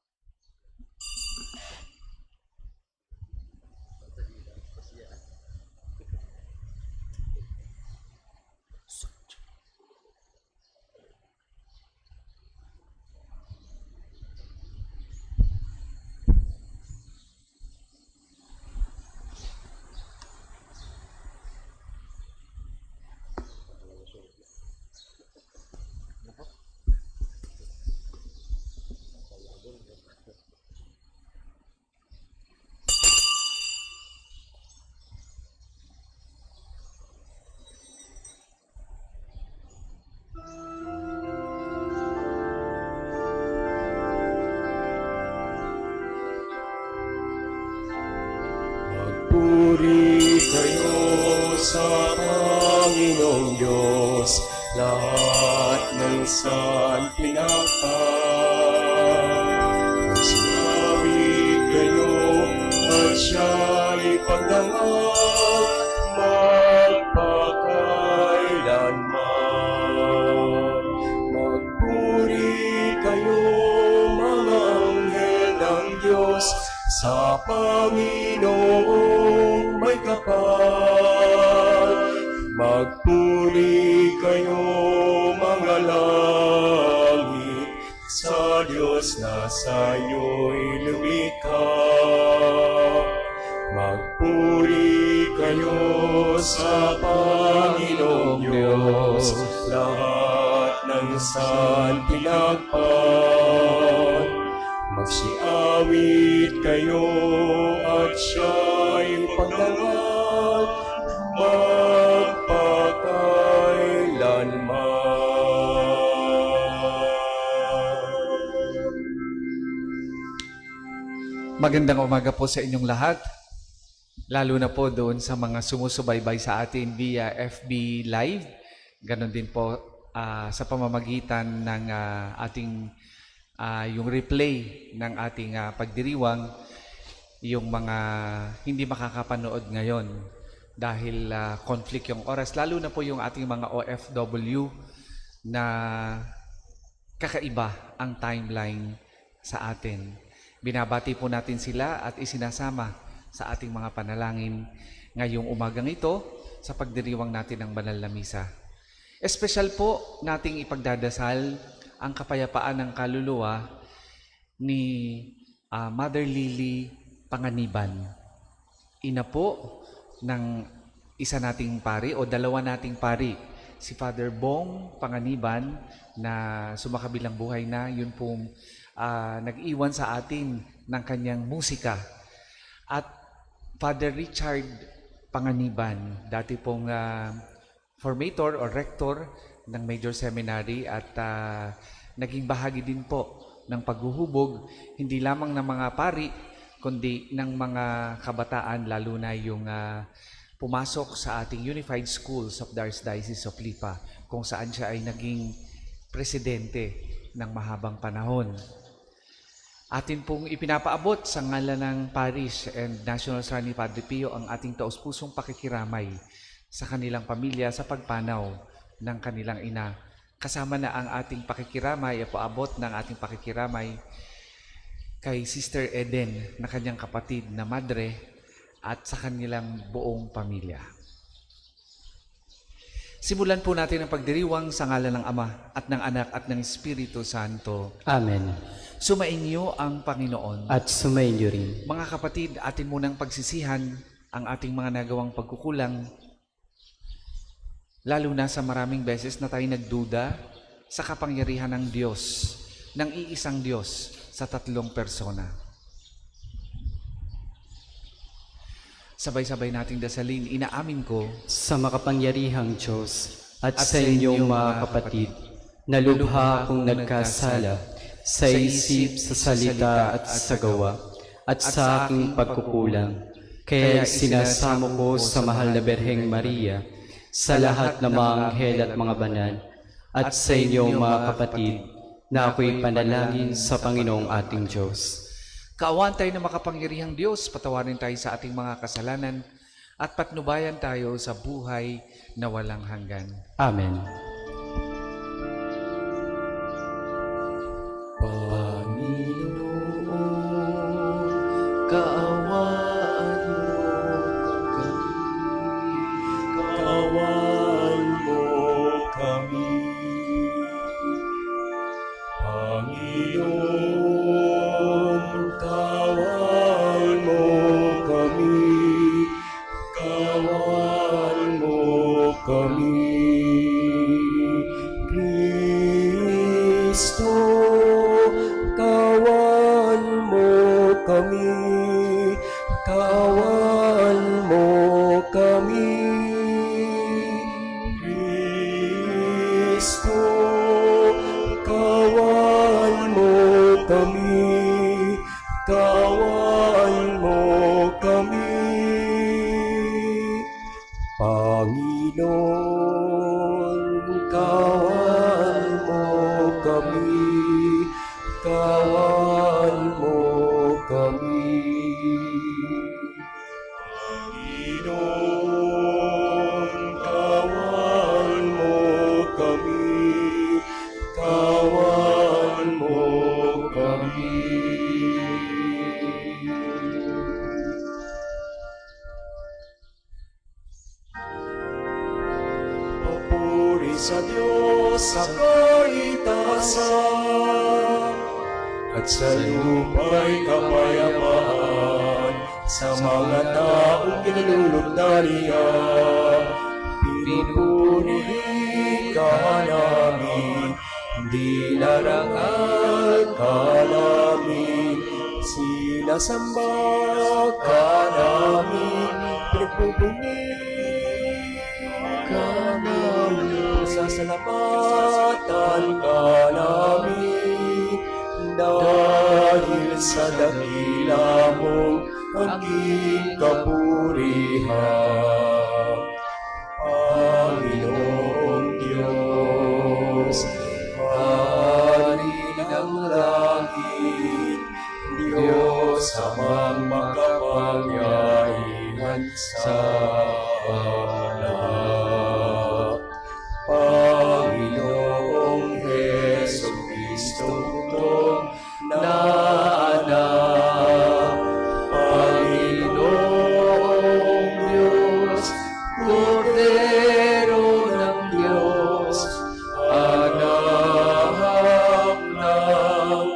Puri kayo sa Panginoong Diyos, lahat ng saan pinagpag. Magsinawi kayo at siya'y pagdangal, magpakailanman. Magpuri kayo mga anghel ng Diyos, sa Panginoong may kapal. Magpuri kayo mga langit, sa Diyos na sa inyo'y lumikha. Magpuri kayo sa Panginoong Diyos, lahat ng saan pinagpag. Magsiawit kayo at siya'y pagdangal, magpakailanman. Magandang umaga po sa inyong lahat, lalo na po doon sa mga sumusubaybay sa atin via FB Live. Ganon din po sa pamamagitan ng ating yung replay ng ating pagdiriwang, yung mga hindi makakapanood ngayon dahil conflict yung oras, lalo na po yung ating mga OFW na kakaiba ang timeline sa atin. Binabati po natin sila at isinasama sa ating mga panalangin ngayong umagang ito sa pagdiriwang natin ng banal na misa. Espesyal po nating ipagdadasal ang kapayapaan ng kaluluwa ni Mother Lily Panganiban, ina po ng isa nating pari o dalawa nating pari, si Father Bong Panganiban na sumakabilang buhay na, yun pong nag-iwan sa atin ng kanyang musika, at Father Richard Panganiban, dati pong formator o rector ng Major Seminary at naging bahagi din po ng paghuhubog hindi lamang ng mga pari kundi ng mga kabataan, lalo na yung pumasok sa ating Unified Schools of the Archdiocese of Lipa, kung saan siya ay naging presidente ng mahabang panahon. Atin pong ipinapaabot sa ngalan ng Parish and National Serenity Padre Pio ang ating taus-pusong pakikiramay sa kanilang pamilya sa pagpanaw ng kanilang ina. Kasama na ang ating pakikiramay, paabot ng ating pakikiramay kay Sister Eden na kanyang kapatid na madre, at sa kanilang buong pamilya. Simulan po natin ang pagdiriwang sa ngalan ng Ama at ng Anak at ng Espiritu Santo. Amen. Sumainyo ang Panginoon. At sumainyo rin. Mga kapatid, atin munang pagsisihan ang ating mga nagawang pagkukulang, lalo na sa maraming beses na tayo nagduda sa kapangyarihan ng Diyos, ng iisang Diyos sa tatlong persona. Sabay-sabay nating dasalin, inaamin ko Sa makapangyarihang Diyos at sa inyong mga kapatid, na lubha akong nagkasala sa isip, sa salita at sa gawa, at sa aking pagkukulang. Kaya sinasamo ko sa mahal na Berheng Maria, sa lahat ng mga anghel at mga banal, at sa inyong mga kapatid, na ako'y panalangin sa Panginoong ating Diyos. kaawaan tayo ng makapangyarihang Diyos, patawarin tayo sa ating mga kasalanan, at patnubayan tayo sa buhay na walang hanggan. Amen. Panginoon, kaawaan mo kami. Panginoon, kaawaan mo kami. Kaawaan mo kami. Kristo, kawan mo kami, kawan mo kami. Kristo, kawan mo kami, kawan mo kami. Panginoon, kawan mo kami, kawan mo kami. Panginoon, kawan mo kami, kawan mo kami. Papuri sa Diyos sa kaitaasan, at sa lupa'y kapayapaan sa mga taong kinalulugdan niya. Pinupuri ka namin, dinarangal ka namin, sinasamba ka namin, pinagpupuni ka namin, sasalamatan ka namin, dahil sa dakila mong aging kapurihan. Panginoong Diyos, Hari ng langit, Diyos amang makapangyarihan sa lahat. Panginoong Jesucristo na anak, Panginoong Diyos, Kordero ng Diyos, anak ng Ama.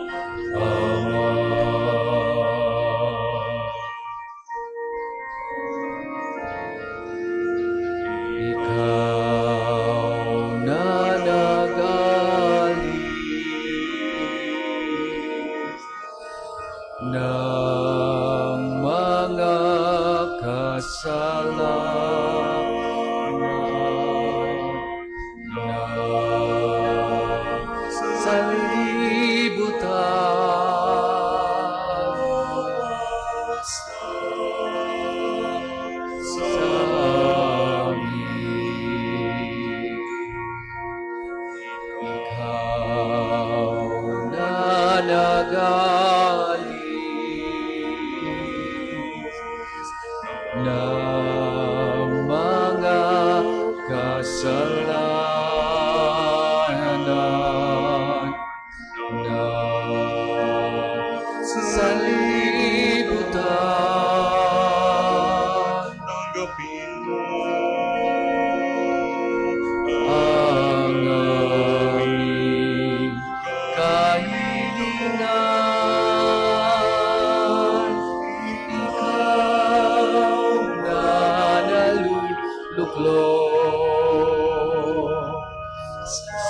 luklok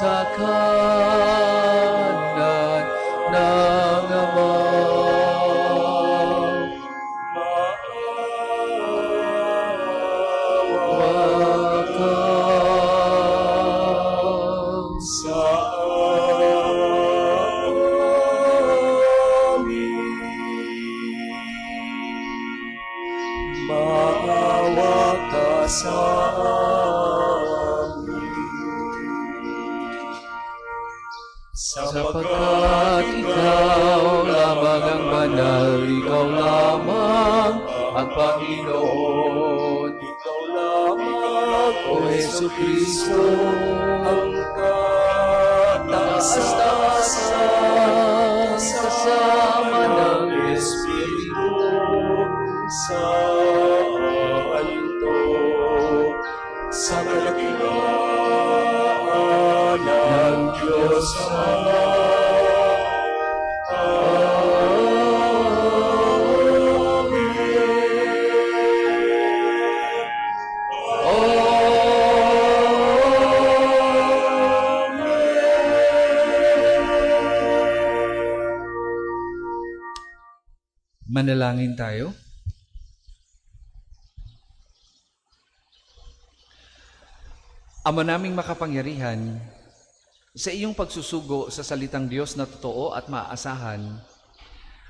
sa kanan ng Ama. Wakas sa amin. Maawa ka sa amin. sapagkat ikaw lamang ang banal, ikaw lamang ang Panginoon. Ikaw lamang, O Hesu Kristo, ang kataas-taasan kasama ng Espiritu sa alto, sa kadakilaan ng Diyos Ama. Manalangin tayo. Ama naming makapangyarihan, sa iyong pagsusugo sa salitang Diyos na totoo at maaasahan,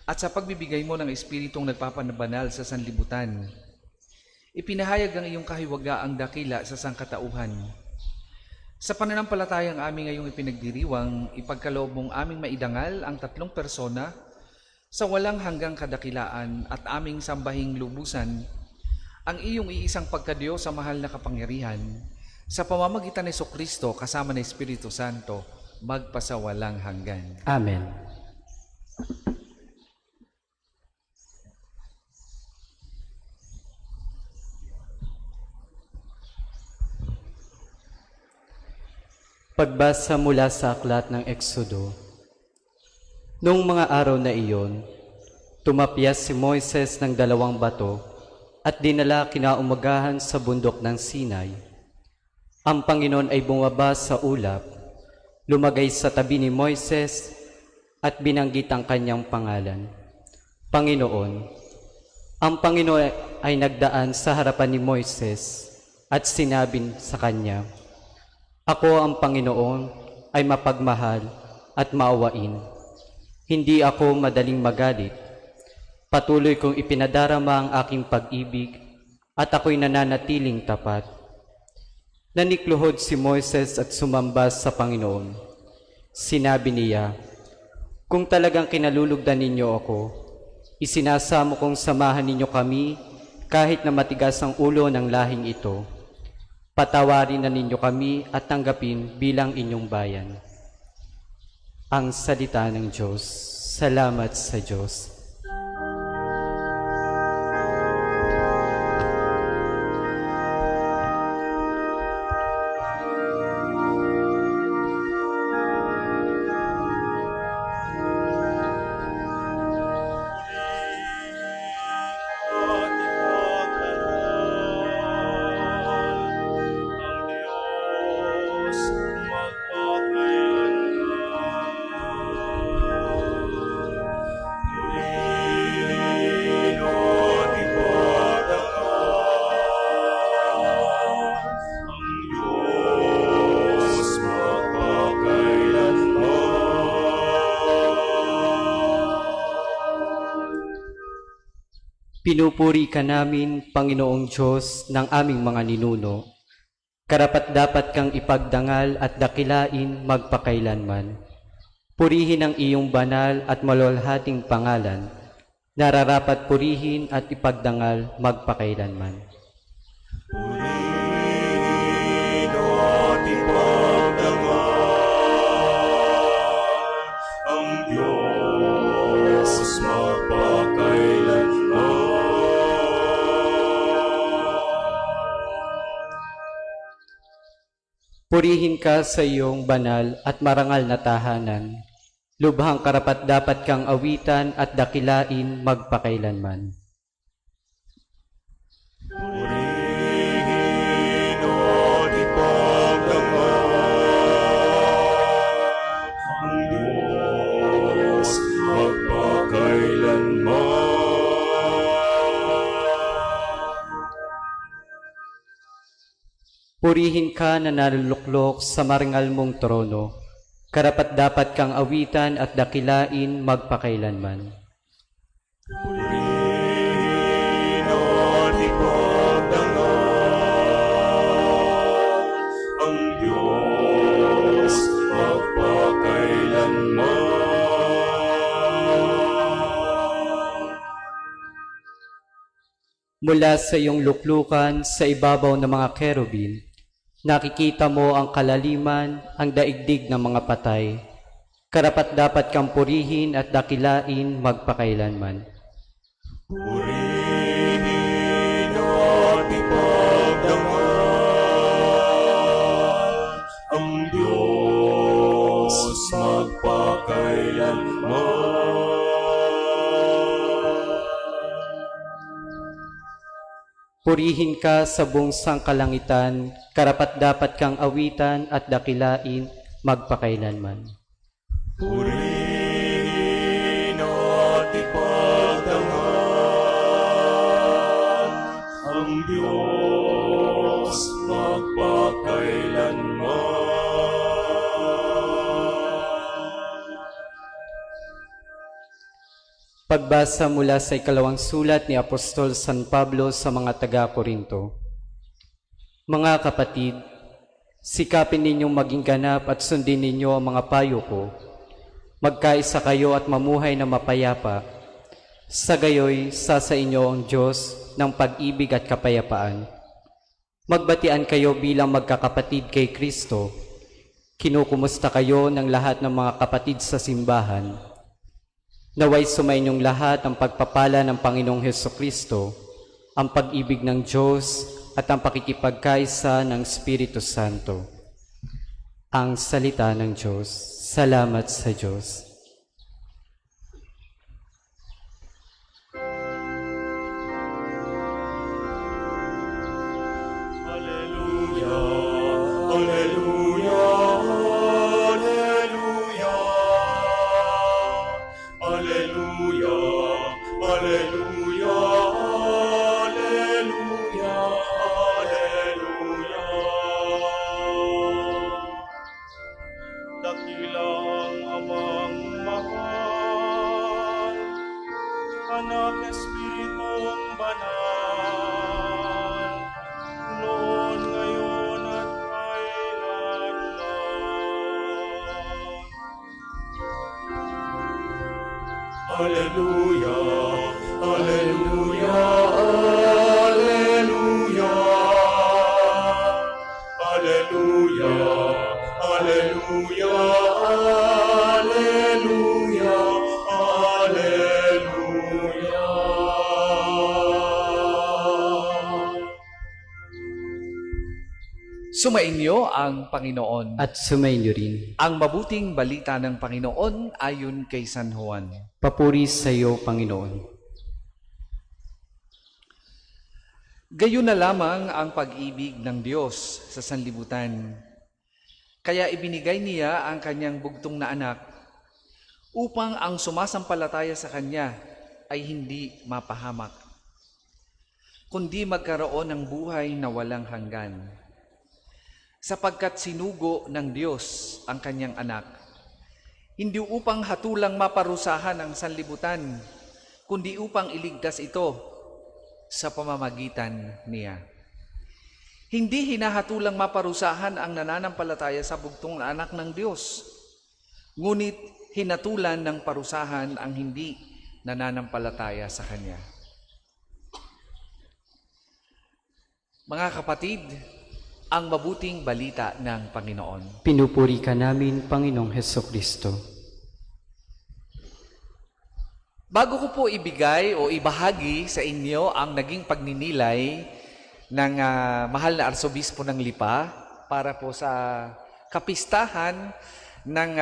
at sa pagbibigay mo ng Espiritong nagpapanabanal sa sanlibutan, ipinahayag ang iyong kahiwagaang dakila sa sangkatauhan. Sa pananampalatayang aming ngayong ipinagdiriwang, ipagkaloob mong aming maidangal ang tatlong persona sa walang hanggang kadakilaan at aming sambahing lubusan ang iyong iisang pagkadiyos sa mahal na kapangyarihan sa pamamagitan ni Jesucristo kasama ng Espiritu Santo magpasawalang hanggan. Amen. Pagbasa mula sa aklat ng Eksodo. Noong mga araw na iyon, tumapyas si Moises ng 2 bato at dinala kinaumagahan sa bundok ng Sinai. Ang Panginoon ay bumaba sa ulap, lumagay sa tabi ni Moises at binanggit ang kanyang pangalan. Panginoon. Ang Panginoon ay nagdaan sa harapan ni Moises at sinabi sa kanya, Ako ang Panginoon ay mapagmahal at maawain. Hindi ako madaling magalit. Patuloy kong ipinadarama ang aking pag-ibig at ako'y nananatiling tapat. Nanikluhod si Moises at sumamba sa Panginoon. Sinabi niya, Kung talagang kinalulugdan ninyo ako, isinasamo kong samahan ninyo kami kahit na matigas ang ulo ng lahing ito. Patawarin na ninyo kami at tanggapin bilang inyong bayan. Ang salita ng Diyos. Salamat sa Diyos. Pinupuri ka namin, Panginoong Diyos, ng aming mga ninuno. Karapat-dapat kang ipagdangal at dakilain magpakailanman. Purihin ang iyong banal at malulhating pangalan, nararapat purihin at ipagdangal magpakailanman. Purihin at ipagdangal ang Diyos magpakailanman. Purihin ka sa iyong banal at marangal na tahanan. Lubhang karapat-dapat kang awitan at dakilain magpakailanman. Purihin Purihin ka na naluluklok sa marangal mong trono. Karapat-dapat kang awitan at dakilain magpakailanman. Purihin at ipagdangal ang Diyos magpakailanman. Mula sa iyong luklukan sa ibabaw ng mga kerubin, nakikita mo ang kalaliman, ang daigdig ng mga patay. Karapat-dapat kang purihin at dakilain magpakailanman. Purihin at ipagdangal ang Diyos magpakailanman. Purihin ka sa buong sangkalangitan, karapat-dapat kang awitan at dakilain magpakailanman. Purihin at ipagdangal ang Diyos magpakailanman. Pagbasa mula sa ikalawang sulat ni Apostol San Pablo sa mga taga-Korinto. Mga kapatid, sikapin ninyong maging ganap at sundin ninyo ang mga payo ko. Magkaisa kayo at mamuhay na mapayapa. Sa gayoy, sa inyo ang Diyos ng pag-ibig at kapayapaan. Magbatian kayo bilang magkakapatid kay Kristo. Kinukumusta kayo ng lahat ng mga kapatid sa simbahan. Naway sumainyong lahat ang pagpapala ng Panginoong Hesukristo, ang pag-ibig ng Diyos at ang pakikipagkaisa ng Espiritu Santo. Ang salita ng Diyos. Salamat sa Diyos. Alleluia, alleluia, alleluia. Alleluia, alleluia, alleluia, alleluia. Dakilang Amang mahal, Anak Espiritong Banal, noon, ngayon at kailanman. Alleluia, alleluia, alleluia. Alleluia, alleluia, alleluia, alleluia. Sumainyo ang Panginoon. At sumainyo rin. Ang mabuting balita ng Panginoon ayon kay San Juan. Papuri sa iyo, Panginoon. Gayon na lamang ang pag-ibig ng Diyos sa sanlibutan. Kaya ibinigay niya ang kanyang bugtong na anak upang ang sumasampalataya sa kanya ay hindi mapahamak, kundi magkaroon ng buhay na walang hanggan. Sapagkat sinugo ng Diyos ang kanyang anak, hindi upang hatulang maparusahan ang sanlibutan, kundi upang iligtas ito sa pamamagitan niya. Hindi hinahatulang maparusahan ang nananampalataya sa bugtong na anak ng Diyos, ngunit hinatulan ng parusahan ang hindi nananampalataya sa Kanya. Mga kapatid, ang mabuting balita ng Panginoon. Pinupuri ka namin, Panginoong Hesukristo. Bago ko po ibigay o ibahagi sa inyo ang naging pagninilay ng mahal na Arsobispo ng Lipa para po sa kapistahan ng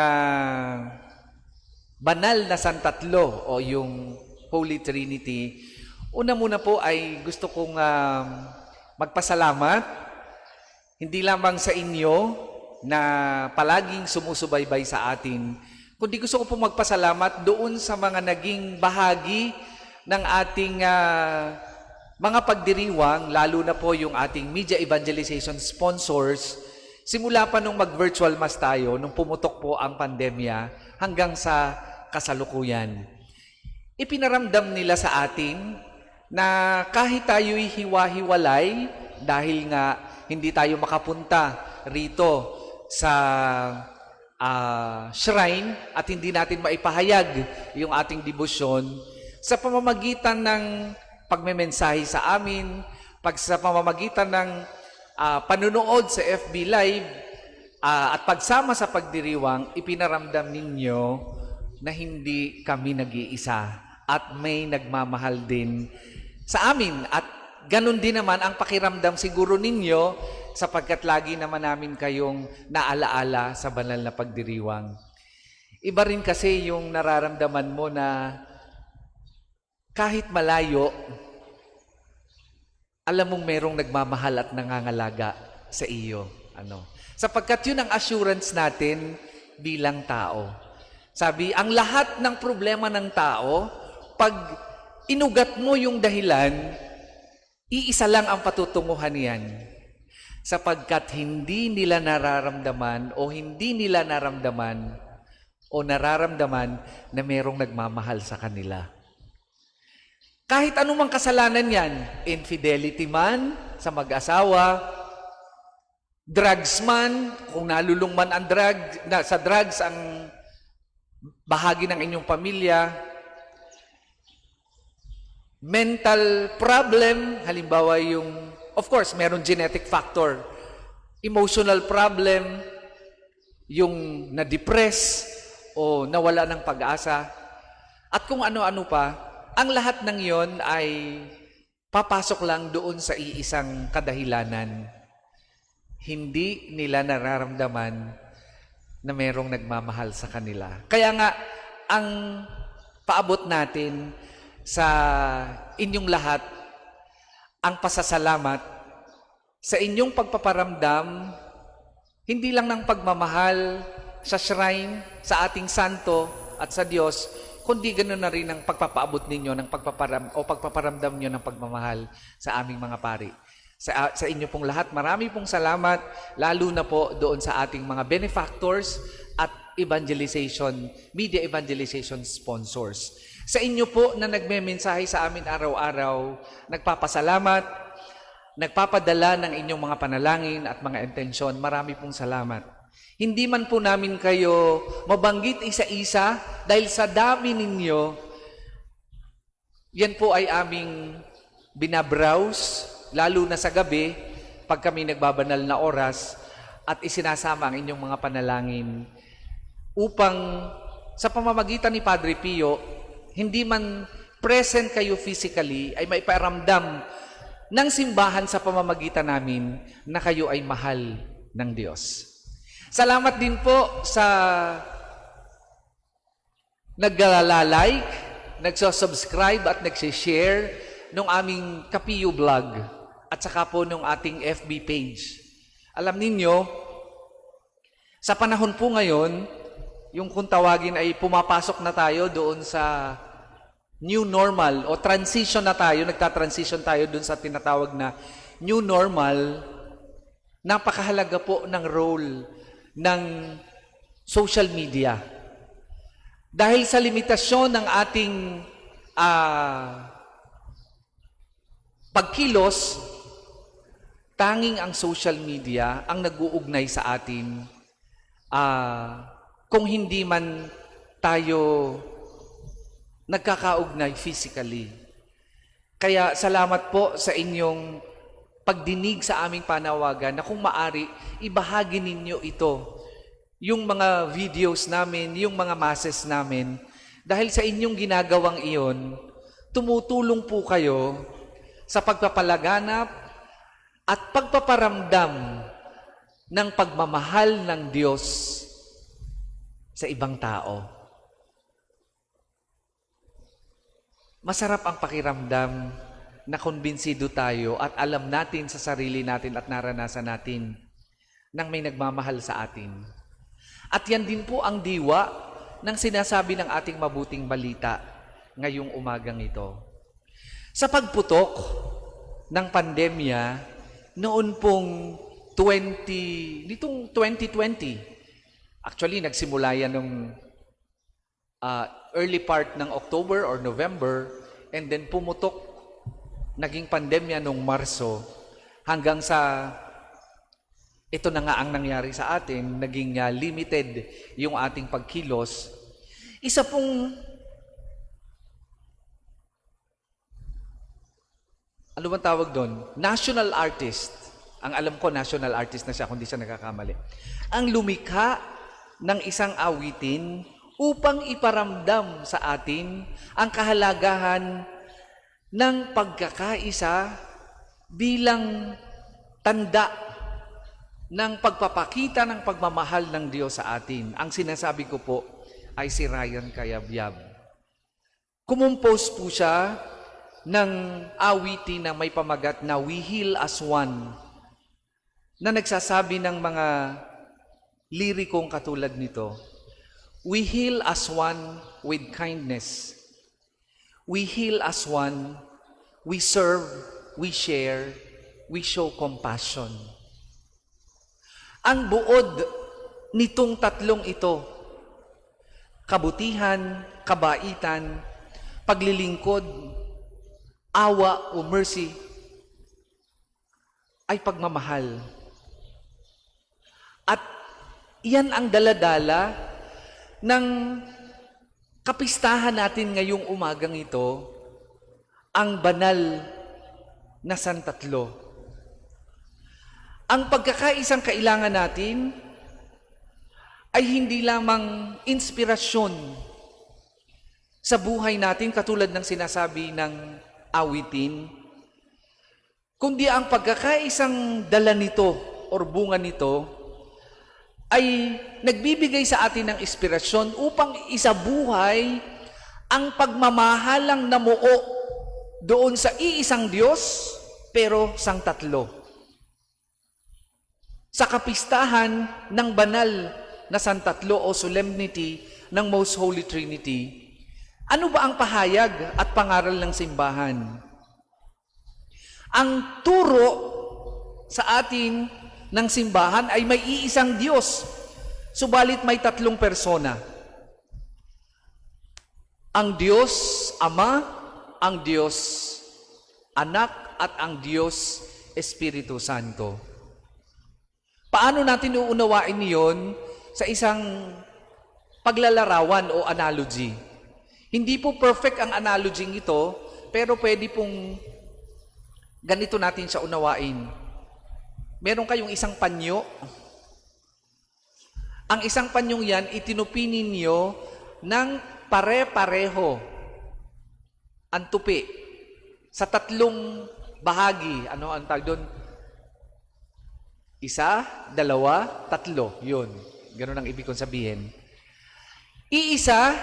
banal na Santatlo o yung Holy Trinity, una muna po ay gusto kong magpasalamat hindi lamang sa inyo na palaging sumusubaybay sa atin, kundi gusto ko po magpasalamat doon sa mga naging bahagi ng ating mga pagdiriwang, lalo na po yung ating media evangelization sponsors, simula pa nung mag-virtual mass tayo, nung pumutok po ang pandemya, hanggang sa kasalukuyan, ipinaramdam nila sa atin na kahit tayo'y hiwa-hiwalay, dahil nga hindi tayo makapunta rito sa shrine at hindi natin maipahayag yung ating debosyon, sa pamamagitan ng pagmemensahe sa amin, sa pamamagitan ng panunood sa FB Live, at pagsama sa pagdiriwang, ipinaramdam ninyo na hindi kami nag-iisa at may nagmamahal din sa amin. At ganun din naman ang pakiramdam siguro ninyo, sapagkat lagi naman namin kayong naalaala sa banal na pagdiriwang. Iba rin kasi yung nararamdaman mo na kahit malayo, alam mong merong nagmamahal at nangangalaga sa iyo. Sapagkat yun ang assurance natin bilang tao. Sabi, ang lahat ng problema ng tao, pag inugat mo yung dahilan, iisa lang ang patutunguhan niyan. Sapagkat hindi nila nararamdaman na merong nagmamahal sa kanila. Kahit anumang kasalanan yan, infidelity man sa mag-asawa, drugs man, kung nalulung man ang sa drugs ang bahagi ng inyong pamilya, mental problem, halimbawa of course, meron genetic factor, emotional problem, yung na-depress o nawala ng pag-asa, at kung ano-ano pa, ang lahat ng yon ay papasok lang doon sa iisang kadahilanan. Hindi nila nararamdaman na merong nagmamahal sa kanila. Kaya nga, ang paabot natin sa inyong lahat, ang pasasalamat sa inyong pagpaparamdam, hindi lang ng pagmamahal sa shrine, sa ating santo at sa Diyos, kundi ganoon na rin ang pagpapaabot ninyo ng pagpaparamdam nyo ng pagmamahal sa aming mga pari. Sa inyo pong lahat, marami pong salamat, lalo na po doon sa ating mga benefactors at media evangelization sponsors. Sa inyo po na nagmemensahe sa amin araw-araw, nagpapasalamat, nagpapadala ng inyong mga panalangin at mga intensyon, marami pong salamat. Hindi man po namin kayo mabanggit isa-isa dahil sa dami ninyo, yan po ay aming binabrowse, lalo na sa gabi, pag kami nagbabanal na oras, at isinasama ang inyong mga panalangin upang sa pamamagitan ni Padre Pio, hindi man present kayo physically, ay maiparamdam ng simbahan sa pamamagitan namin na kayo ay mahal ng Diyos. Salamat din po sa naglalike, nagsosubscribe at nagsishare ng aming Kapiyo Vlog at saka po ng ating FB page. Alam ninyo, sa panahon po ngayon, yung kung tawagin ay pumapasok na tayo doon sa new normal o transition na tayo, nagta-transition tayo doon sa tinatawag na new normal. Napakahalaga po ng role ng social media. Dahil sa limitasyon ng ating pagkilos, tanging ang social media ang nag-uugnay sa atin kung hindi man tayo nagkakaugnay physically. Kaya salamat po sa inyong pagdinig sa aming panawagan na kung maari, ibahagi ninyo ito. Yung mga videos namin, yung mga masses namin, dahil sa inyong ginagawang iyon, tumutulong po kayo sa pagpapalaganap at pagpaparamdam ng pagmamahal ng Diyos sa ibang tao. Masarap ang pakiramdam na kumbinsido tayo at alam natin sa sarili natin at naranasan natin nang may nagmamahal sa atin. At yan din po ang diwa ng sinasabi ng ating mabuting balita ngayong umagang ito. Sa pagputok ng pandemya noon pong nitong 2020. Actually, nagsimula yan nung early part ng October or November, and then pumutok, naging pandemya nung Marso, hanggang sa ito na nga ang nangyari sa atin, naging limited yung ating pagkilos. Isa pong, ano bang tawag doon? National artist. Ang alam ko, national artist na siya, kung di siya nagkakamali. Ang lumikha ng isang awitin upang iparamdam sa atin ang kahalagahan ng pagkakaisa bilang tanda ng pagpapakita ng pagmamahal ng Diyos sa atin. Ang sinasabi ko po ay si Ryan Cayabyab. Kumumpose po siya ng awitin na may pamagat na We Heal as One, na nagsasabi ng mga lirikong katulad nito. We heal as one with kindness. We heal as one. We serve, we share, we show compassion. Ang buod nitong tatlong ito, kabutihan, kabaitan, paglilingkod, awa o mercy, ay pagmamahal. At iyan ang daladala ng kapistahan natin ngayong umagang ito, ang banal na Santatlo. Ang pagkakaisang kailangan natin ay hindi lamang inspirasyon sa buhay natin katulad ng sinasabi ng awitin, kundi ang pagkakaisang dala nito o bunga nito ay nagbibigay sa atin ng inspirasyon upang isabuhay ang pagmamahalang namuo doon sa iisang Diyos pero sang tatlo. Sa kapistahan ng banal na Santatlo o solemnity ng Most Holy Trinity, ano ba ang pahayag at pangaral ng simbahan? Ang turo sa atin ng simbahan ay may iisang Diyos, subalit may tatlong persona. Ang Diyos Ama, ang Diyos Anak, at ang Diyos Espiritu Santo. Paano natin uunawain iyon sa isang paglalarawan o analogy? Hindi po perfect ang analogy ito, pero pwede pong ganito natin siya unawain. Meron kayong isang panyo. Ang isang panyong yan, itinupi ninyo ng pare-pareho ang tupi sa tatlong bahagi. Ano ang tawag doon? Isa, dalawa, tatlo. Yun. Ganun ang ibig kong sabihin. Iisa,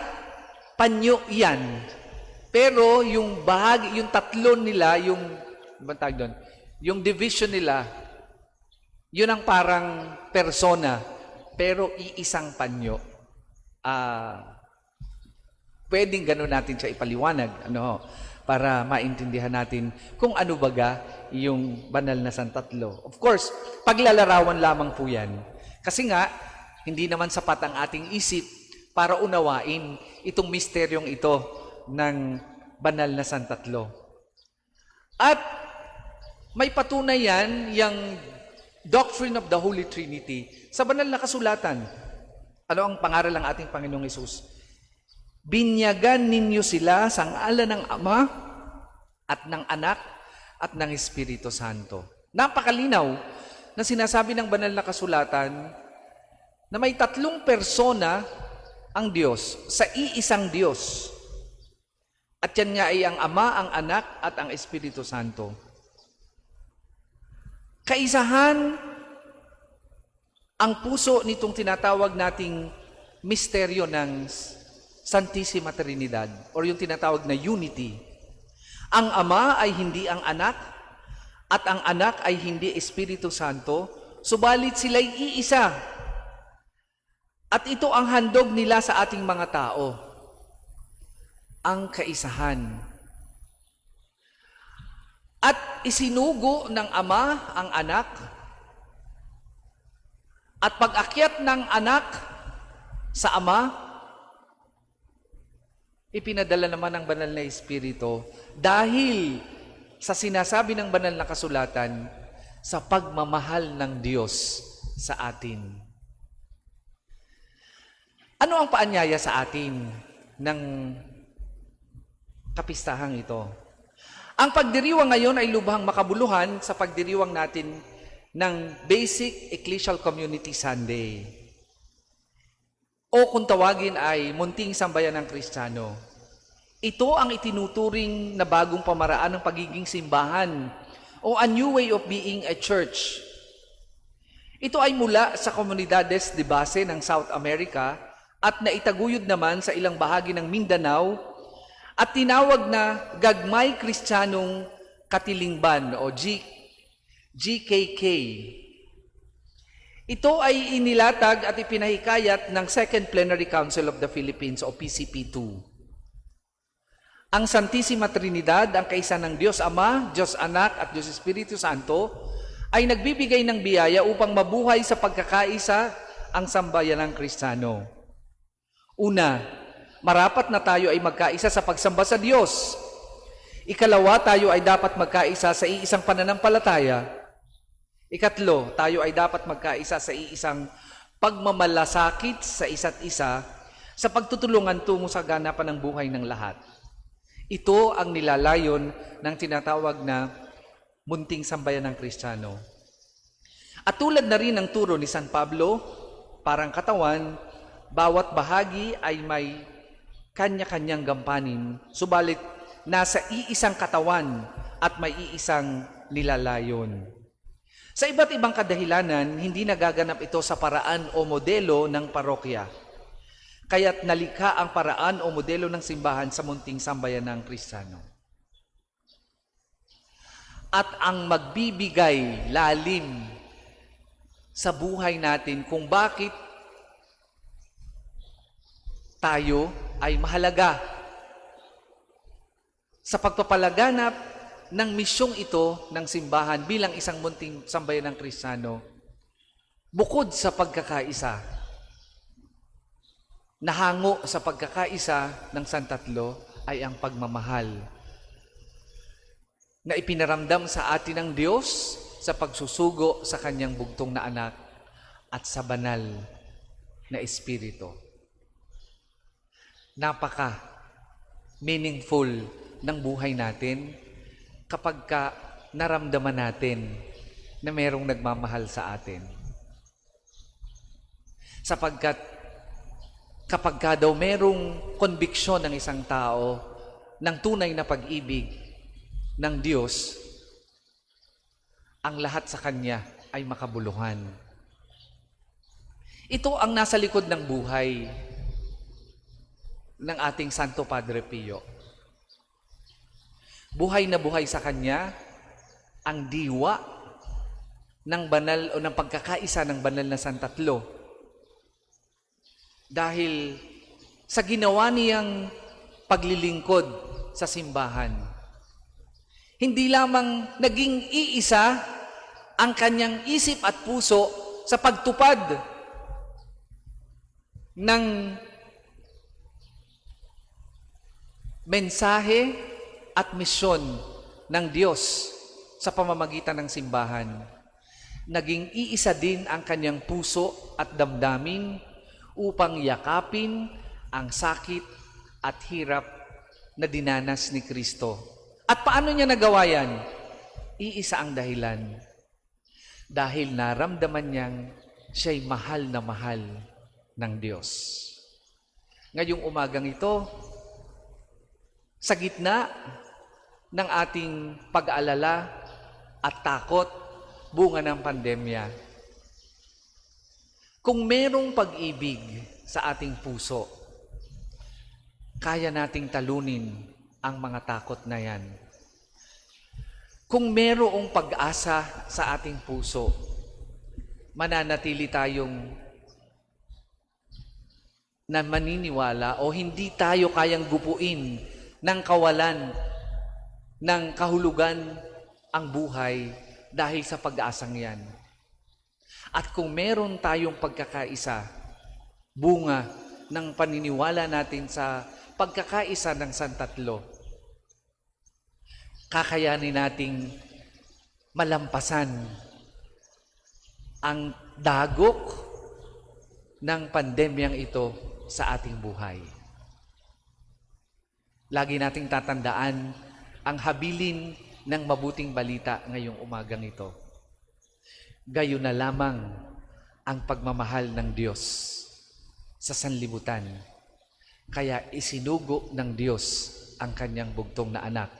panyo yan. Pero yung bahagi, yung tatlo nila, yung, ano tawag doon? Yung division nila, yun ang parang persona. Pero iisang panyo. Pwedeng ganun natin siya ipaliwanag. Ano, para maintindihan natin kung ano baga yung banal na Santatlo. Of course, paglalarawan lamang po yan. Kasi nga, hindi naman sapat ang ating isip para unawain itong misteryong ito ng banal na Santatlo. At may patunay yan, yung doctrine of the Holy Trinity, sa banal na kasulatan. Ano ang pangaral ng ating Panginoong Hesus? Binyagan ninyo sila sa ngalan ng Ama at ng Anak at ng Espiritu Santo. Napakalinaw na sinasabi ng banal na kasulatan na may tatlong persona ang Diyos sa iisang Diyos. At yan nga ay ang Ama, ang Anak at ang Espiritu Santo. Kaisahan ang puso nitong tinatawag nating misteryo ng Santissima Trinidad or yung tinatawag na unity. Ang Ama ay hindi ang Anak at ang Anak ay hindi Espiritu Santo, subalit sila'y iisa. At ito ang handog nila sa ating mga tao. Ang kaisahan. At isinugo ng Ama ang anak, at pag-akyat ng anak sa Ama, ipinadala naman ng banal na Espiritu dahil sa sinasabi ng banal na kasulatan, sa pagmamahal ng Diyos sa atin. Ano ang paanyaya sa atin ng kapistahang ito? Ang pagdiriwang ngayon ay lubhang makabuluhan sa pagdiriwang natin ng Basic Ecclesial Community Sunday. O kung tawagin ay Munting Sambayan ng Kristiyano. Ito ang itinuturing na bagong pamaraan ng pagiging simbahan o a new way of being a church. Ito ay mula sa Comunidades de Base ng South America at naitaguyod naman sa ilang bahagi ng Mindanao at tinawag na Gagmay Kristiyanong Katilingban o GKK. Ito ay inilatag at ipinahikayat ng Second Plenary Council of the Philippines o PCP2. Ang Santissima Trinidad, ang kaisa ng Diyos Ama, Diyos Anak at Diyos Espiritu Santo, ay nagbibigay ng biyaya upang mabuhay sa pagkakaisa ang sambayanang Kristiyano. Una, marapat na tayo ay magkaisa sa pagsamba sa Diyos. Ikalawa, tayo ay dapat magkaisa sa iisang pananampalataya. Ikatlo, tayo ay dapat magkaisa sa iisang pagmamalasakit sa isa't isa sa pagtutulungan tungo sa ganapan ng buhay ng lahat. Ito ang nilalayon ng tinatawag na Munting Sambayan ng Kristiyano. At tulad na rin ng turo ni San Pablo, parang katawan, bawat bahagi ay may kanya-kanyang gampanin, subalit nasa iisang katawan at may iisang nilalayon. Sa iba't ibang kadahilanan, hindi nagaganap ito sa paraan o modelo ng parokya. Kaya't nalikha ang paraan o modelo ng simbahan sa Munting Sambayan ng Kristiyano. At ang magbibigay lalim sa buhay natin kung bakit tayo ay mahalaga sa pagpapalaganap ng misyong ito ng simbahan bilang isang Munting Sambayan ng Kristiyano, bukod sa pagkakaisa, nahango sa pagkakaisa ng Santatlo ay ang pagmamahal na ipinaramdam sa atin ng Diyos sa pagsusugo sa kanyang bugtong na anak at sa banal na Espiritu. Napaka meaningful ng buhay natin kapag naramdaman natin na mayroong nagmamahal sa atin. Sapagkat kapag daw merong konbiksyon ng isang tao ng tunay na pag-ibig ng Diyos, ang lahat sa Kanya ay makabuluhan. Ito ang nasa likod ng buhay ng ating Santo Padre Pio. Buhay na buhay sa Kanya ang diwa ng banal o ng pagkakaisa ng banal na Santatlo. Dahil sa ginawa niyang paglilingkod sa simbahan, hindi lamang naging iisa ang kanyang isip at puso sa pagtupad ng mensahe at misyon ng Diyos sa pamamagitan ng simbahan. Naging iisa din ang kanyang puso at damdamin upang yakapin ang sakit at hirap na dinanas ni Kristo. At paano niya nagawa yan? Iisa ang dahilan. Dahil naramdaman niyang siya'y mahal na mahal ng Diyos. Ngayong umagang ito, sa gitna ng ating pag-aalala at takot bunga ng pandemya, kung merong pag-ibig sa ating puso, kaya nating talunin ang mga takot na yan. Kung merong pag-asa sa ating puso, mananatili tayong na maniniwala o hindi tayo kayang gupuin ng kawalan ng kahulugan ang buhay dahil sa pag-aasang yan. At kung meron tayong pagkakaisa, bunga ng paniniwala natin sa pagkakaisa ng Santatlo, kakayanin nating malampasan ang dagok ng pandemyang ito sa ating buhay. Lagi nating tatandaan ang habilin ng mabuting balita ngayong umagang ito. Gayon na lamang ang pagmamahal ng Diyos sa sanlibutan. Kaya isinugo ng Diyos ang kanyang bugtong na anak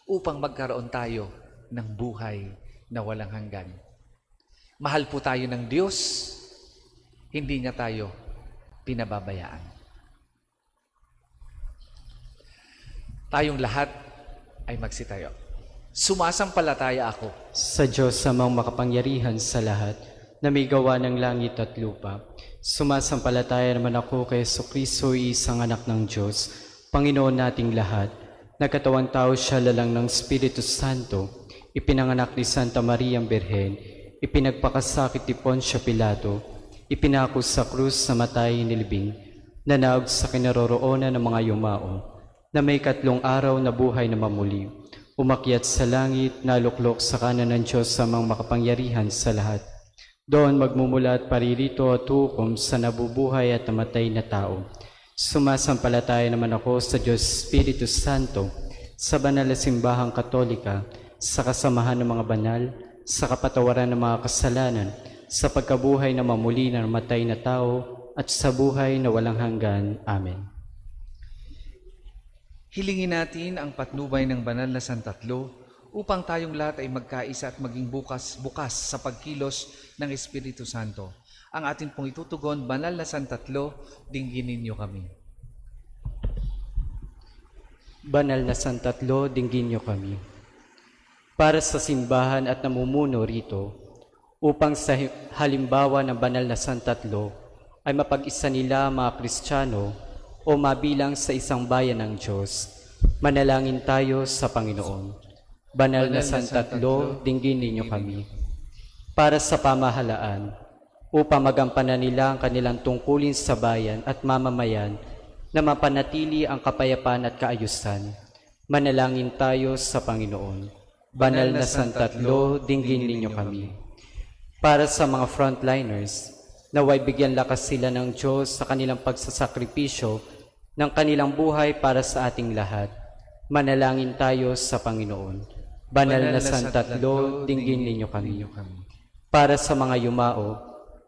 upang magkaroon tayo ng buhay na walang hanggan. Mahal po tayo ng Diyos, hindi niya tayo pinababayaan. Tayong lahat ay magsitayo. Sumasampalataya ako Sa Diyos amang makapangyarihan sa lahat, na may gawa ng langit at lupa. Sumasampalataya naman ako kay Jesucristo, isang anak ng Diyos, Panginoon nating lahat. Nagkatawang tao siya lalang ng Espiritu Santo, ipinanganak ni Santa Maria ang Birhen, ipinagpakasakit ni Poncio Pilato, ipinako sa krus sa matay nilibing, nanaog sa kinaroroonan ng mga yumao, na may 3 araw na buhay na mamuli, umakyat sa langit, naluklok sa kanan ng Diyos sa mga makapangyarihan sa lahat. Doon magmumula at paririto at hukom sa nabubuhay at namatay na tao. Sumasampalataya naman ako sa Diyos Espiritu Santo, sa banal na simbahang katolika, sa kasamahan ng mga banal, sa kapatawaran ng mga kasalanan, sa pagkabuhay na mamuli ng namatay na tao, at sa buhay na walang hanggan. Amen. Hilingin natin ang patnubay ng banal na Santatlo upang tayong lahat ay magkaisa at maging bukas sa pagkilos ng Espiritu Santo. Ang atin pong itutugon, banal na Santatlo, dinggin ninyo kami. Banal na Santatlo, dinggin niyo kami. Para sa simbahan at namumuno rito, upang sa halimbawa ng banal na Santatlo ay mapag-isa nila mga Kristiyano o mabilang sa isang bayan ng Diyos, manalangin tayo sa Panginoon. Banal na Santatlo, dinggin ninyo kami. Para sa pamahalaan, upang magampanan nila ang kanilang tungkulin sa bayan at mamamayan na mapanatili ang kapayapaan at kaayusan, manalangin tayo sa Panginoon. Banal na Santatlo, dinggin ninyo kami. Para sa mga frontliners, naway bigyan lakas sila ng Diyos sa kanilang pagsasakripisyo ng kanilang buhay para sa ating lahat. Manalangin tayo sa Panginoon. Banal na Santatlo, dinggin ninyo kami. Para sa mga yumao,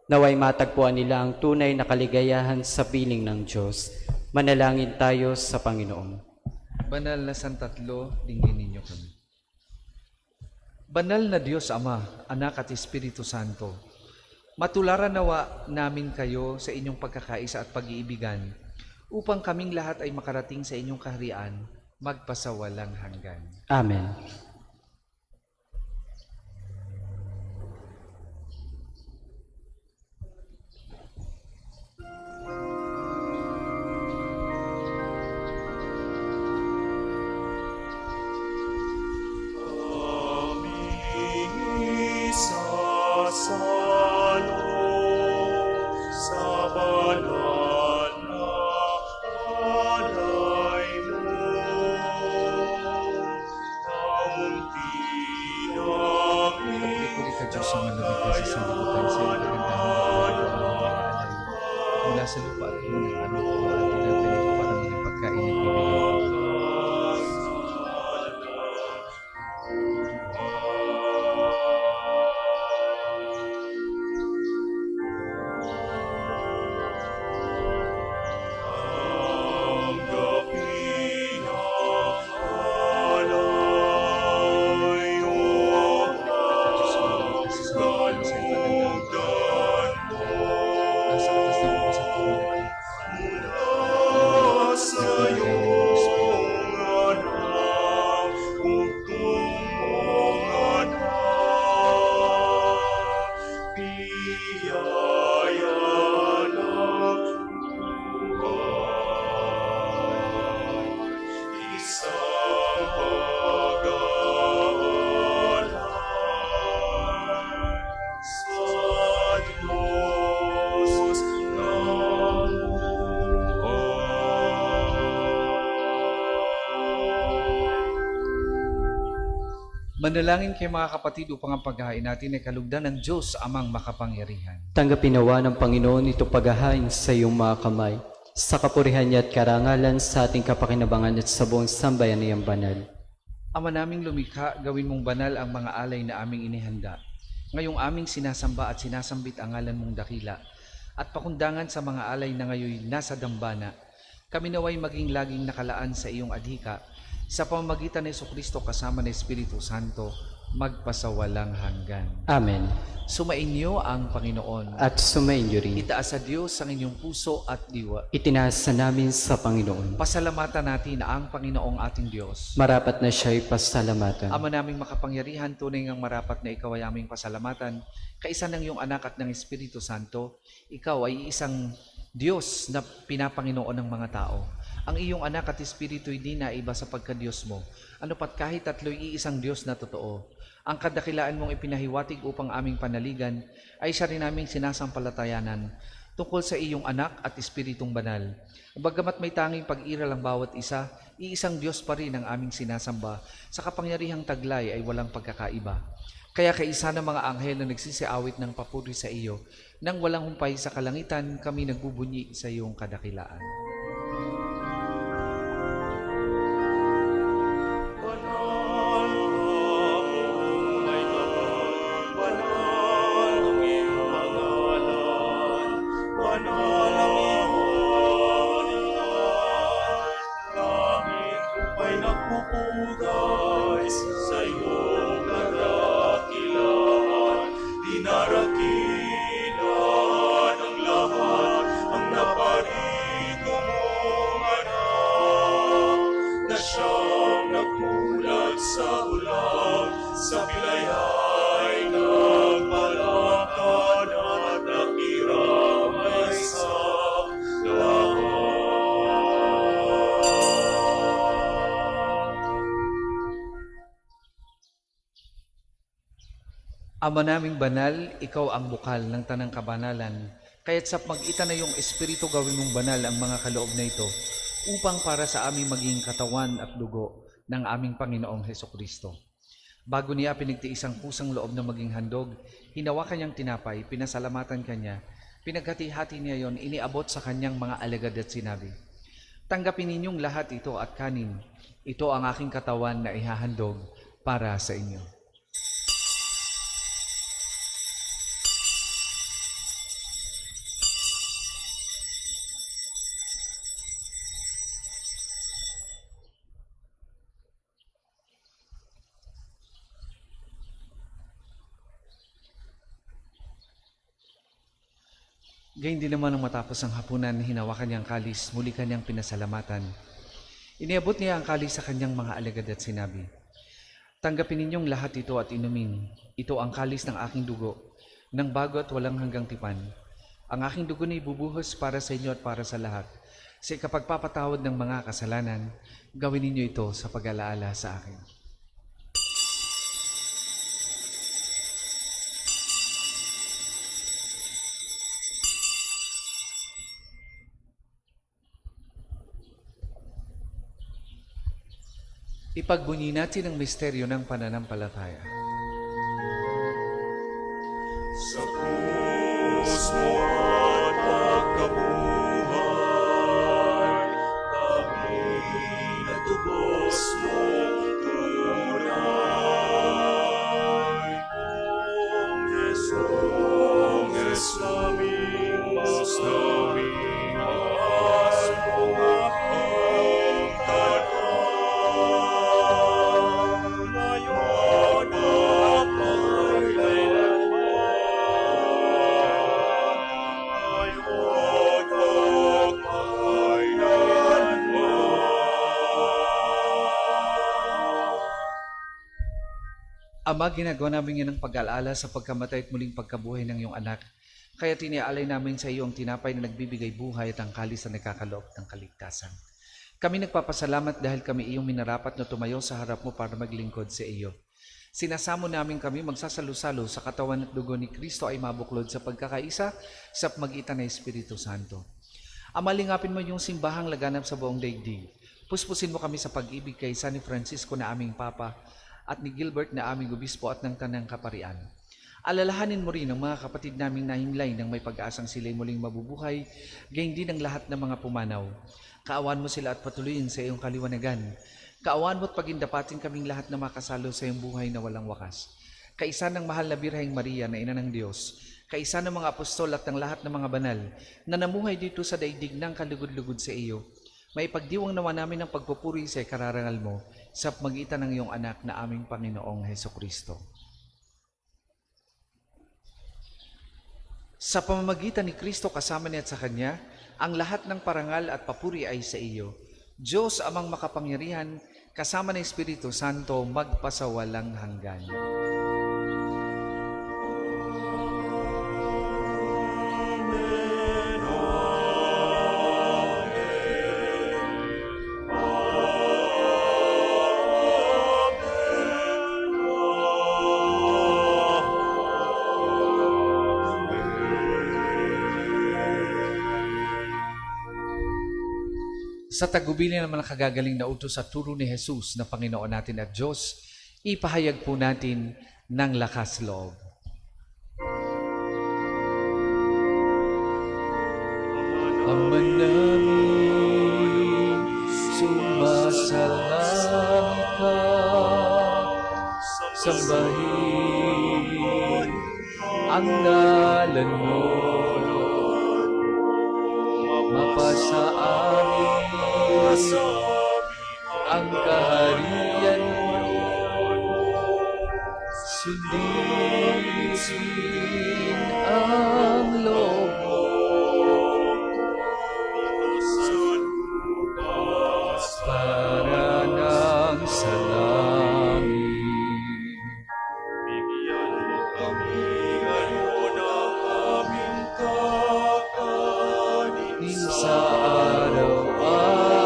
naway matagpuan nila ang tunay na kaligayahan sa piling ng Diyos. Manalangin tayo sa Panginoon. Banal na Santatlo, dinggin ninyo kami. Banal na Diyos Ama, Anak at Espiritu Santo, matularan nawa namin kayo sa inyong pagkakaisa at pag-iibigan, upang kaming lahat ay makarating sa inyong kaharian, magpasawalang hanggan. Amen. Mula sa lupa at mula ng aming kawan, tinatay ko para maging pagkain ng ibigay. Manalangin kayo mga kapatid upang ang paghahain natin ay kalugdan ng Diyos amang makapangyarihan. Tanggapin nawa ng Panginoon ito paghahain sa iyong mga kamay, sa kapurihan niya at karangalan sa ating kapakinabangan at sa buong sambayan niyang banal. Ama naming lumikha, gawin mong banal ang mga alay na aming inihanda. Ngayong aming sinasamba at sinasambit ang ngalan mong dakila, at pakundangan sa mga alay na ngayon nasa dambana, kami naway maging laging nakalaan sa iyong adhika, sa pamamagitan ni Jesucristo kasama ng Espiritu Santo, magpasawalang hanggan. Amen. Sumainyo ang Panginoon. At sumainyo rin. Itaas sa Diyos ang inyong puso at diwa. Itinaas namin sa Panginoon. Pasalamatan natin ang Panginoong ating Diyos. Marapat na siya'y pasalamatan. Ama naming makapangyarihan, tunay ngang marapat na ikaw ay aming pasalamatan. Kaisa ng iyong anak at ng Espiritu Santo, ikaw ay isang Diyos na pinapanginoon ng mga tao. Ang iyong anak at Espiritu hindi na iba sa pagka-Diyos mo. Ano pat kahit tatlo'y iisang Diyos na totoo. Ang kadakilaan mong ipinahiwatig upang aming panaligan ay siya rin aming sinasampalatayanan tungkol sa iyong anak at Espiritong Banal. Bagamat may tanging pag-iral ang bawat isa, iisang Diyos pa rin ang aming sinasamba. Sa kapangyarihang taglay ay walang pagkakaiba. Kaya kaisa ng mga anghel na nagsisiawit ng papuri sa iyo, nang walang humpay sa kalangitan, kami nagbubunyi sa iyong kadakilaan. Ama naming banal, ikaw ang bukal ng tanang kabanalan. Kaya't sa mag-ita na yung Espiritu gawin mong banal ang mga kaloob na ito, upang para sa aming maging katawan at dugo ng aming Panginoong Hesukristo. Bago niya pinigtiis ang kusang loob na maging handog, hinawakan niyang tinapay, pinasalamatan kanya, pinaghati-hati niya yon, iniabot sa kanyang mga alagad at sinabi, "Tanggapin ninyong lahat ito at kanin. Ito ang aking katawan na ihahandog para sa inyo." Gayun din naman nang matapos ang hapunan, hinawakan niyang kalis, muli kanyang pinasalamatan. Iniabot niya ang kalis sa kanyang mga alagad at sinabi, "Tanggapin ninyong lahat ito at inumin. Ito ang kalis ng aking dugo, ng bago at walang hanggang tipan. Ang aking dugo na ibubuhos para sa inyo at para sa lahat. Sa ikapagpapatawad ng mga kasalanan, gawin ninyo ito sa pag-alaala sa akin." Ipagbunyi natin ang misteryo ng pananampalataya. Sa krus mo at pagkabuhay, kami natubos mo tunay. Kung Jesus naming mas naming as mong aking tanang, ngayon at magkailanman. Ngayon at magkailanman. Ama, ginagawa namin yan ng pag-alaala sa pagkamatay at muling pagkabuhay ng iyong anak. Kaya tiniaalay namin sa iyo ang tinapay na nagbibigay buhay at ang kalis na nagkakaloob ng kaligtasan. Kami nagpapasalamat dahil kami iyong minarapat na tumayo sa harap mo para maglingkod sa iyo. Sinasamo namin kami magsasalo-salo sa katawan at dugo ni Kristo ay mabuklod sa pagkakaisa sa magitan ng Espiritu Santo. Ama, lingapin mo yung simbahang laganap sa buong daigdig. Puspusin mo kami sa pag-ibig kay San Francisco na aming Papa, at ni Gilbert na aming obispo at ng Tanang Kaparian. Alalahanin mo rin ang mga kapatid naming nahimlay nang may pag-asang sila'y muling mabubuhay, gayon din ang lahat ng mga pumanaw. Kaawaan mo sila at patuloyin sa iyong kaliwanagan. Kaawaan mo at pagindapatin kaming lahat na makasalo sa iyong buhay na walang wakas. Kaisa ng mahal na Birheng Maria na Ina ng Diyos, kaisa ng mga apostol at ng lahat ng mga banal na namuhay dito sa daigdig ng kalugod-lugod sa iyo, may pagdiwang nawa namin ang pagpupuri sa kararangal mo sa pamagitan ng iyong anak na aming Panginoong Hesukristo. Sa pamamagitan ni Kristo kasama niya at sa Kanya, ang lahat ng parangal at papuri ay sa iyo. Diyos amang makapangyarihan, kasama ng Espiritu Santo, magpasawalang hanggan. Sa tagubilin naman ng kagagaling na utos sa turo ni Jesus na Panginoon natin at Diyos, ipahayag po natin ng lakas loob. Ama namin, sumasalangit ka, sambahin ang ngalan mo, mapasa amin ang kaharian mo, sundin ang loob mo, para nang sa langit. Bigyan mo kami ngayon ng aming kakanin Sa araw-araw,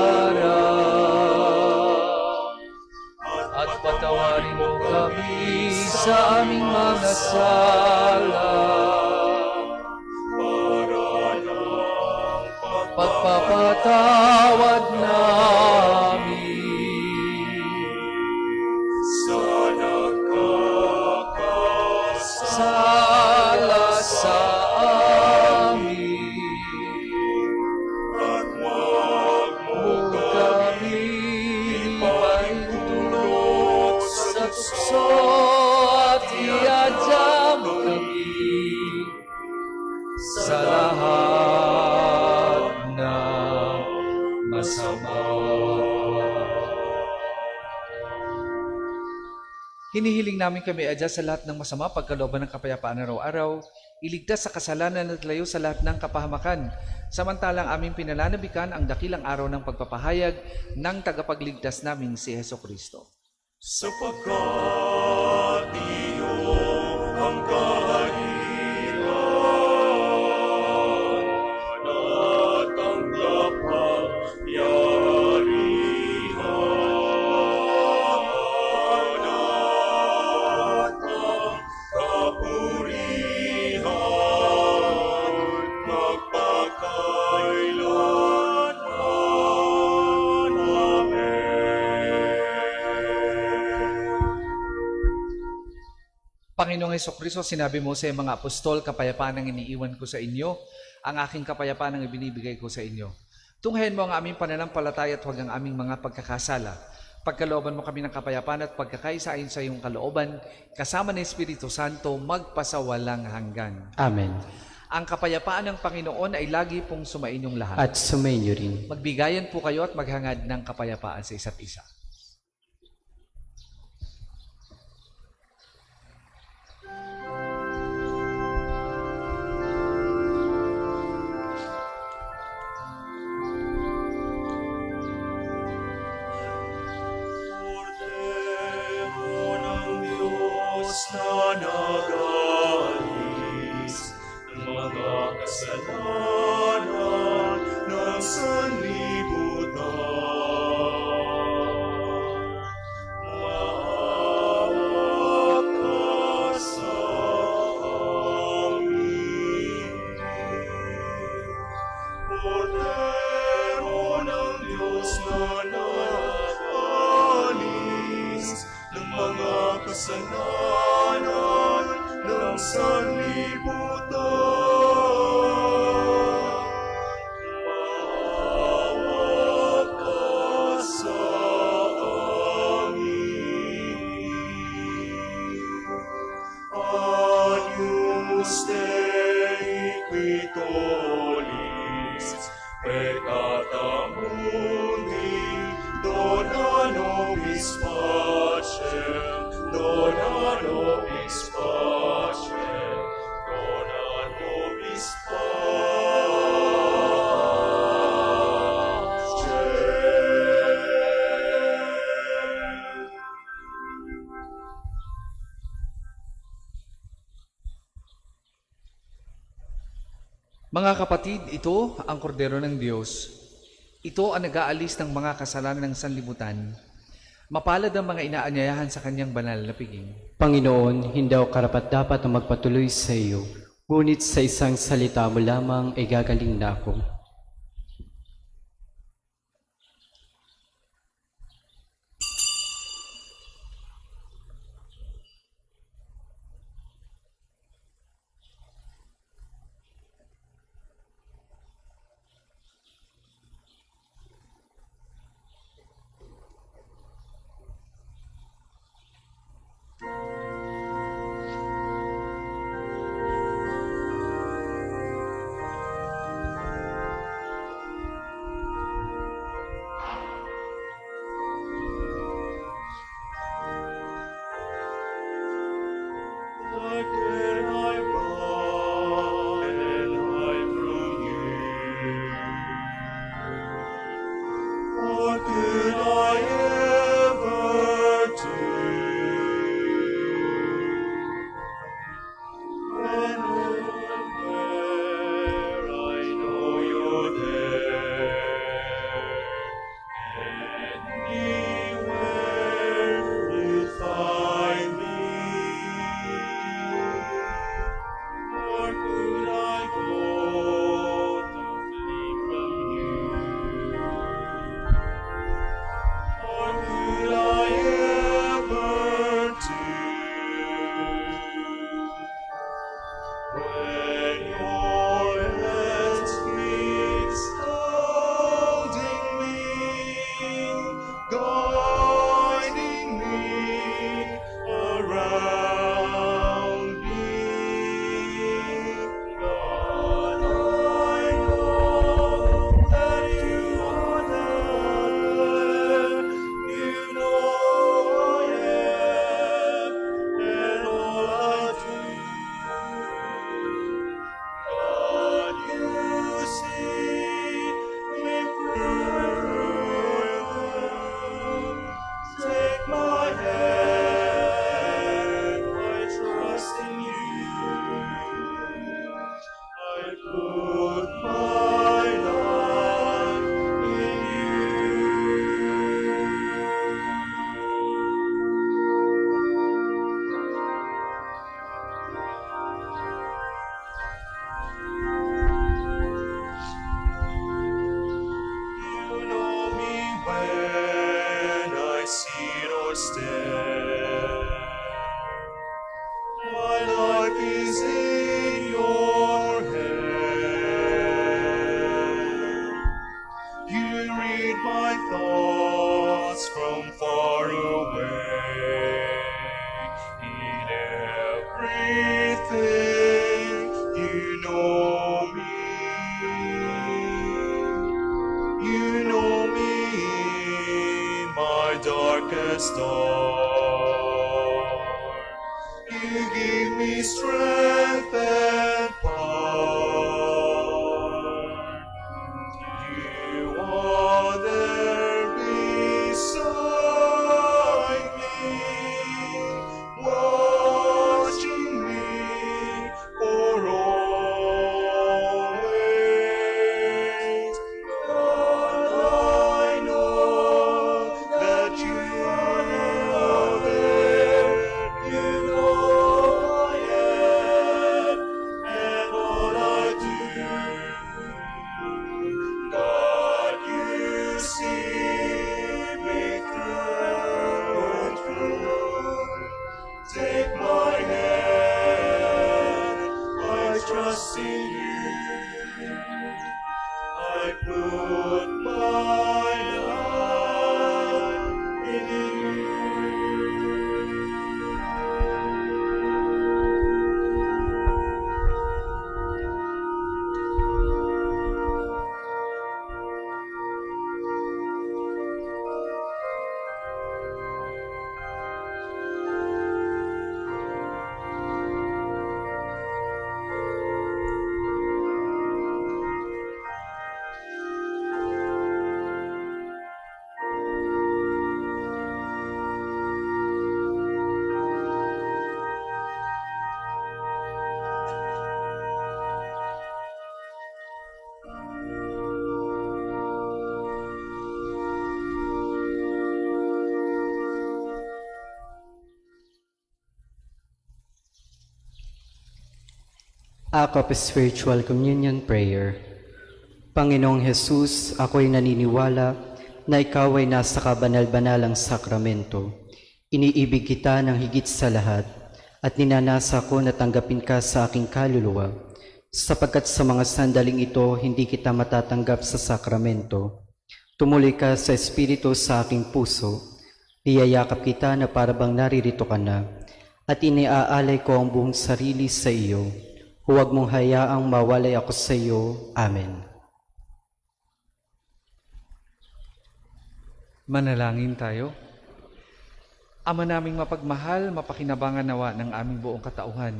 at patawarin mo kami sa aming mga sala, pagpapatawad namin sa sala sa amin. at wag mo Huwag kami ipahintulot sa tukso at iadya mo kami sa lahat ng masama. Hinihiling namin kami adya sa lahat ng masama, pagkalooban ng kapayapaan araw-araw, iligtas sa kasalanan at layo sa lahat ng kapahamakan, samantalang aming pinalanabikan ang dakilang araw ng pagpapahayag ng tagapagligtas namin si Hesukristo. sapagkat iyo ang kaharian at ang kapangyarihan at ang kapurihan magpakailanman. Amen. Panginoong Hesukristo, sinabi mo sa iyong mga apostol, kapayapaan ang iniiwan ko sa inyo, ang aking kapayapaan ang ibinibigay ko sa inyo. Tunghayan mo ang aming pananampalataya at huwag ang aming mga pagkakasala. Pagkalooban mo kami ng kapayapaan at pagkakaisa ayon sa iyong kalooban, kasama ng Espiritu Santo, magpasawalang hanggan. Amen. Ang kapayapaan ng Panginoon ay lagi pong sumainyong lahat. At sumainyo rin. Magbigayan po kayo at maghangad ng kapayapaan sa isa't isa. Kordero ng Diyos na nag-aalis ng mga kasalanan ng sanlibutan, maawa ka sa amin. Kordero ng Diyos na nag-aalis ng mga kasalanan ng sanlibutan. Maawa ka sa amin. Agnus Dei qui tollis peccata mundi, dona nobis pacem, dona nobis pacem, dona nobis pacem. Mga kapatid, ito ang kordero ng Diyos. Ito ang nag-aalis ng mga kasalanan ng sanlibutan. Mapalad ang mga inaanyayahan sa kanyang banal na piging. Panginoon, hindi ako karapat-dapat na magpatuloy sa iyo, ngunit sa isang salita mo lamang ay gagaling na ako. What could I buy and hide from you? What could I ever do? When where I know you're there, anywhere you find me. Where could I go to flee from you? What could I ever do when your hands keeps holding me, guiding me around me? God, I know that you are there. You know I am and all I do. God, you see me through. Take my hand, I trust in you. I put my life in you. You know me when I sit or stand. My life is in your hand. You read my thoughts from far away. In everything, you know me. You know me in my darkest hour. You give me strength and power. You are there beside me, watching me for always. God, I know that you are there. You know I am I put my life in you. Act of Spiritual Communion Prayer. Panginoong Jesus, ako'y naniniwala na ikaw ay nasa kabanal-banalang sakramento. Iniibig kita ng higit sa lahat at ninanasa ko na tanggapin ka sa aking kaluluwa, sapagkat sa mga sandaling ito hindi kita matatanggap sa sakramento. Tumuloy ka sa Espiritu sa aking puso, niyayakap kita na parabang naririto ka na, at iniaalay ko ang buong sarili sa iyo. Huwag mong hayaang mawalay ako sa iyo. Amen. Manalangin tayo. Ama naming mapagmahal, mapakinabangan nawa ng aming buong katauhan,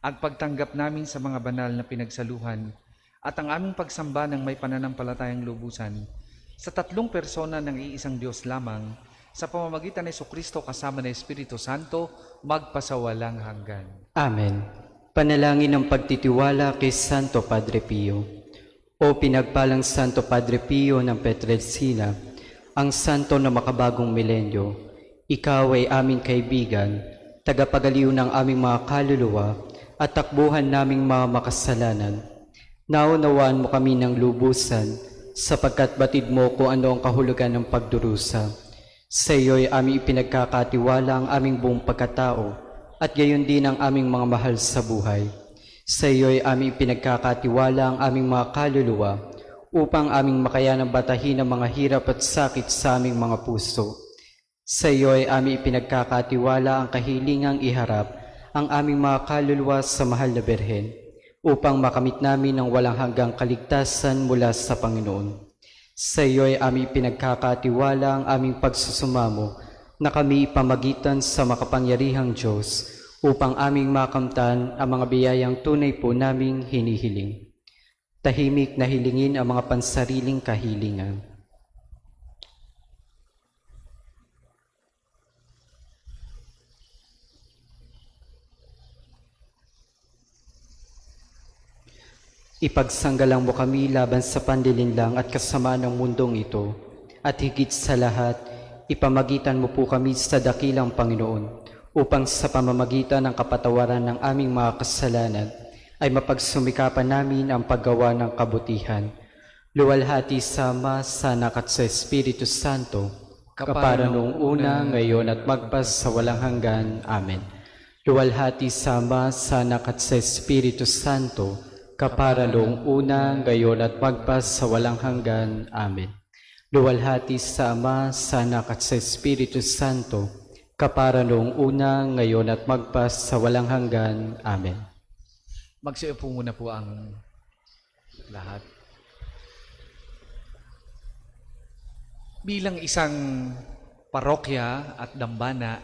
ang pagtanggap namin sa mga banal na pinagsaluhan, at ang aming pagsamba ng may pananampalatayang lubusan, sa tatlong persona ng iisang Diyos lamang, sa pamamagitan ni Jesucristo kasama ng Espiritu Santo, magpasawalang hanggan. Amen. Panalangin ng pagtitiwala kay Santo Padre Pio. O pinagpalang Santo Padre Pio ng Pietrelcina, ang santo na makabagong milenyo, ikaw ay aming kaibigan, tagapagaliw ng aming mga kaluluwa at takbuhan naming mga makasalanan. Naunawaan mo kami ng lubusan, sapagkat batid mo kung ano ang kahulugan ng pagdurusa. Sa iyo'y aming ipinagkakatiwala ang aming buong pagkatao, at gayon din ang aming mga mahal sa buhay. Sa iyo'y aming pinagkakatiwala ang aming mga kaluluwa upang aming makayanang batahin ang mga hirap at sakit sa aming mga puso. Sa iyo'y aming pinagkakatiwala ang kahilingang iharap ang aming mga kaluluwa sa mahal na Birhen upang makamit namin ang walang hanggang kaligtasan mula sa Panginoon. Sa iyo'y aming pinagkakatiwala ang aming pagsusumamo na kami ipamagitan sa makapangyarihang Diyos upang aming makamtan ang mga biyayang tunay po naming hinihiling. Tahimik na hilingin ang mga pansariling kahilingan. Ipagsanggalang mo kami laban sa panlilinlang at kasamaan ng mundong ito, at higit sa lahat, ipamagitan mo po kami sa dakilang Panginoon, upang sa pamamagitan ng kapatawaran ng aming mga kasalanan, ay mapagsumikapan namin ang paggawa ng kabutihan. Luwalhati sa Ama, sa Anak at sa Espiritu Santo, kapara noong una, ngayon at magpas sa walang hanggan. Amen. Luwalhati sa Ama, sa Anak at sa Espiritu Santo, kapara noong una, ngayon at magpas sa walang hanggan. Amen. Luwalhati sa Ama, sa Anak at sa Espiritu Santo, kapara noong una, ngayon at magpas sa walang hanggan. Amen. Magsiupo muna po ang lahat. Bilang isang parokya at dambana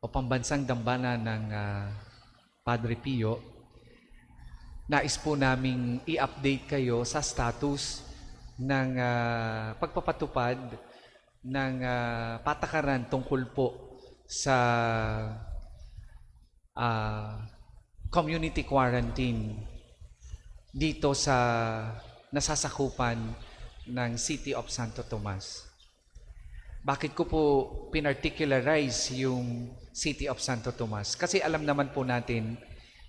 o pambansang dambana ng Padre Pio, nais po naming i-update kayo sa status ng pagpapatupad ng patakaran tungkol po sa community quarantine dito sa nasasakupan ng City of Santo Tomas. Bakit ko po pinarticularize yung City of Santo Tomas? Kasi alam naman po natin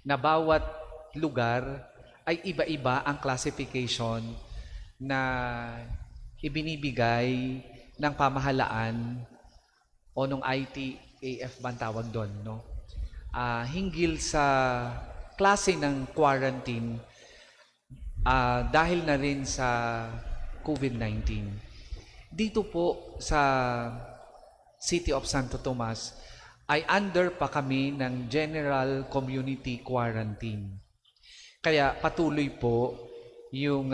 na bawat lugar ay iba-iba ang classification na ibinibigay ng pamahalaan o nung ITAF ba ang tawag doon, no? Hinggil sa klase ng quarantine dahil na rin sa COVID-19. Dito po sa City of Santo Tomas ay under pa kami ng General Community Quarantine. Kaya patuloy po yung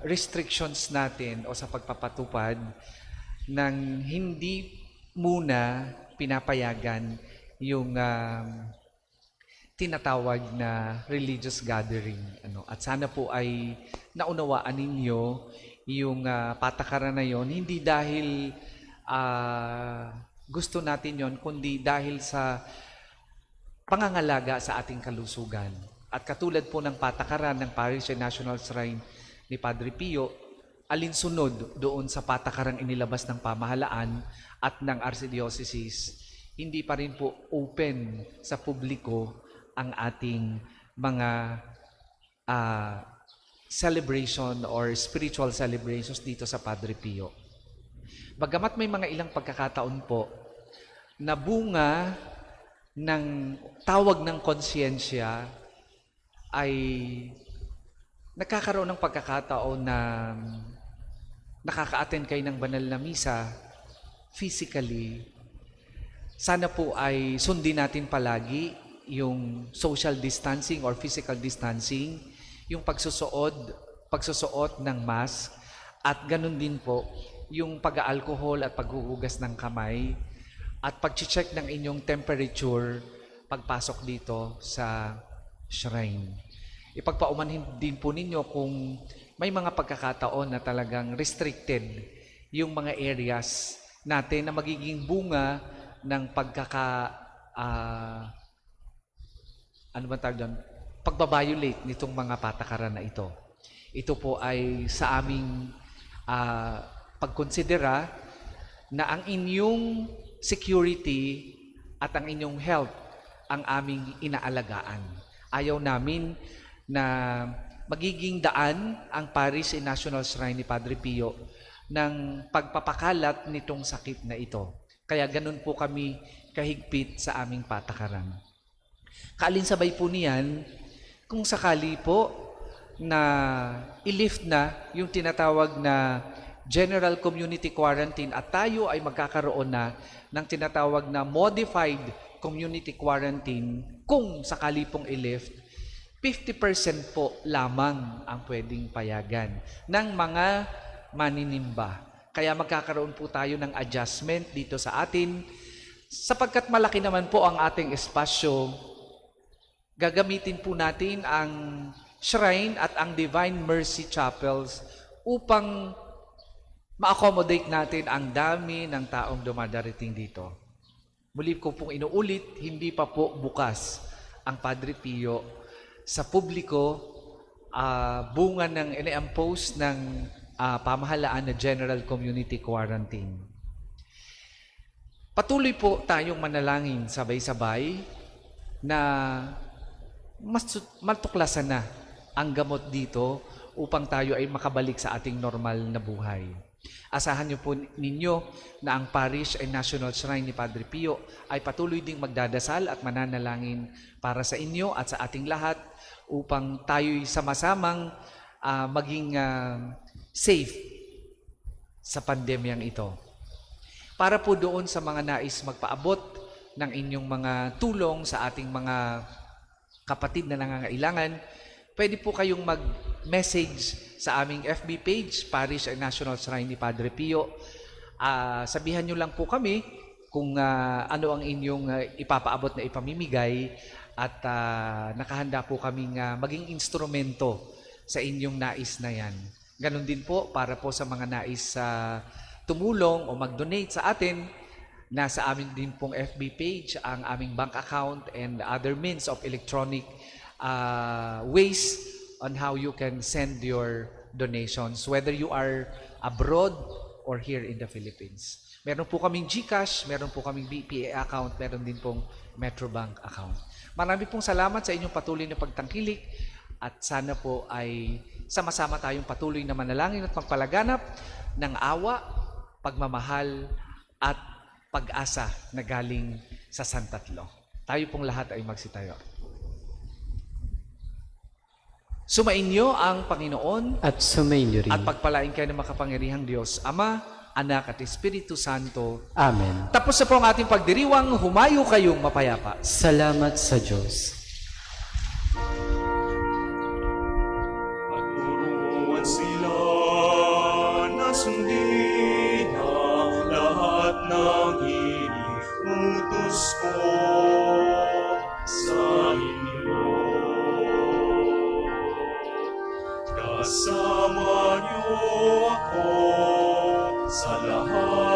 restrictions natin o sa pagpapatupad ng hindi muna pinapayagan yung tinatawag na religious gathering. At sana po ay naunawaan ninyo yung patakaran na yon, hindi dahil gusto natin yon, kundi dahil sa pangangalaga sa ating kalusugan. At katulad po ng patakaran ng Parish and National Shrine ni Padre Pio, alinsunod doon sa patakarang inilabas ng pamahalaan at ng Archdiocese, hindi pa rin po open sa publiko ang ating mga celebration or spiritual celebrations dito sa Padre Pio. Bagamat may mga ilang pagkakataon po na bunga ng tawag ng konsyensya ay nagkakaroon ng pagkakataon na nakaka-attend kayo ng banal na misa physically, sana po ay sundin natin palagi yung social distancing or physical distancing, yung pagsusuot ng mask, at ganun din po yung pag-aalkohol at paghuhugas ng kamay at pag-check ng inyong temperature pagpasok dito sa shrine. Ipagpaumanhin din po ninyo kung may mga pagkakataon na talagang restricted yung mga areas natin na magiging bunga ng pagbabiolate nitong mga patakaran na ito. Ito po ay sa aming pagkonsidera na ang inyong security at ang inyong health ang aming inaalagaan. Ayaw namin na magiging daan ang Parish and National Shrine ni Padre Pio ng pagpapakalat nitong sakit na ito. Kaya ganun po kami kahigpit sa aming patakaran. Kaalinsabay po niyan, kung sakali po na i-lift na yung tinatawag na General Community Quarantine at tayo ay magkakaroon na ng tinatawag na Modified Community Quarantine, kung sakali pong i-lift, 50% po lamang ang pwedeng payagan ng mga maninimba. Kaya magkakaroon po tayo ng adjustment dito sa atin. Sapagkat malaki naman po ang ating espasyo, gagamitin po natin ang shrine at ang Divine Mercy Chapels upang ma-accommodate natin ang dami ng taong dumadarating dito. Muli ko pong inuulit, hindi pa po bukas ang Padre Pio sa publiko, bunga ng ini-impose ng pamahalaan na General Community Quarantine. Patuloy po tayong manalangin sabay-sabay na matuklasan na ang gamot dito upang tayo ay makabalik sa ating normal na buhay. Asahan niyo po ninyo na ang Parish and National Shrine ni Padre Pio ay patuloy ding magdadasal at mananalangin para sa inyo at sa ating lahat upang tayo'y sama-samang maging safe sa pandemyang ito. Para po doon sa mga nais magpaabot ng inyong mga tulong sa ating mga kapatid na nangangailangan, pwede po kayong mag-message sa aming FB page, Parish and National Shrine ni Padre Pio. Sabihan nyo lang po kami kung ano ang inyong ipapaabot na ipamimigay at nakahanda po kaming maging instrumento sa inyong nais na yan. Ganon din po para po sa mga nais tumulong o mag-donate sa atin, nasa amin din pong FB page ang aming bank account and other means of electronic ways on how you can send your donations, whether you are abroad or here in the Philippines. Meron po kaming GCash, meron po kaming BPA account, meron din pong Metrobank account. Marami pong salamat sa inyong patuloy na pagtangkilik at sana po ay sama-sama tayong patuloy na manalangin at magpalaganap ng awa, pagmamahal at pag-asa na galing sa Santatlo. Tayo pong lahat ay magsitayo. Sumainyo ang Panginoon At sumainyo rin. at pagpalain kayo ng makapangyarihang Diyos, Ama, Anak at Espiritu Santo. Amen. Tapos na po ang ating pagdiriwang, humayo kayong mapayapa. Salamat sa Diyos. At turuan sila na sundin ang lahat ng iniutos ko sa inyo. Kasama niyo ako sa lahat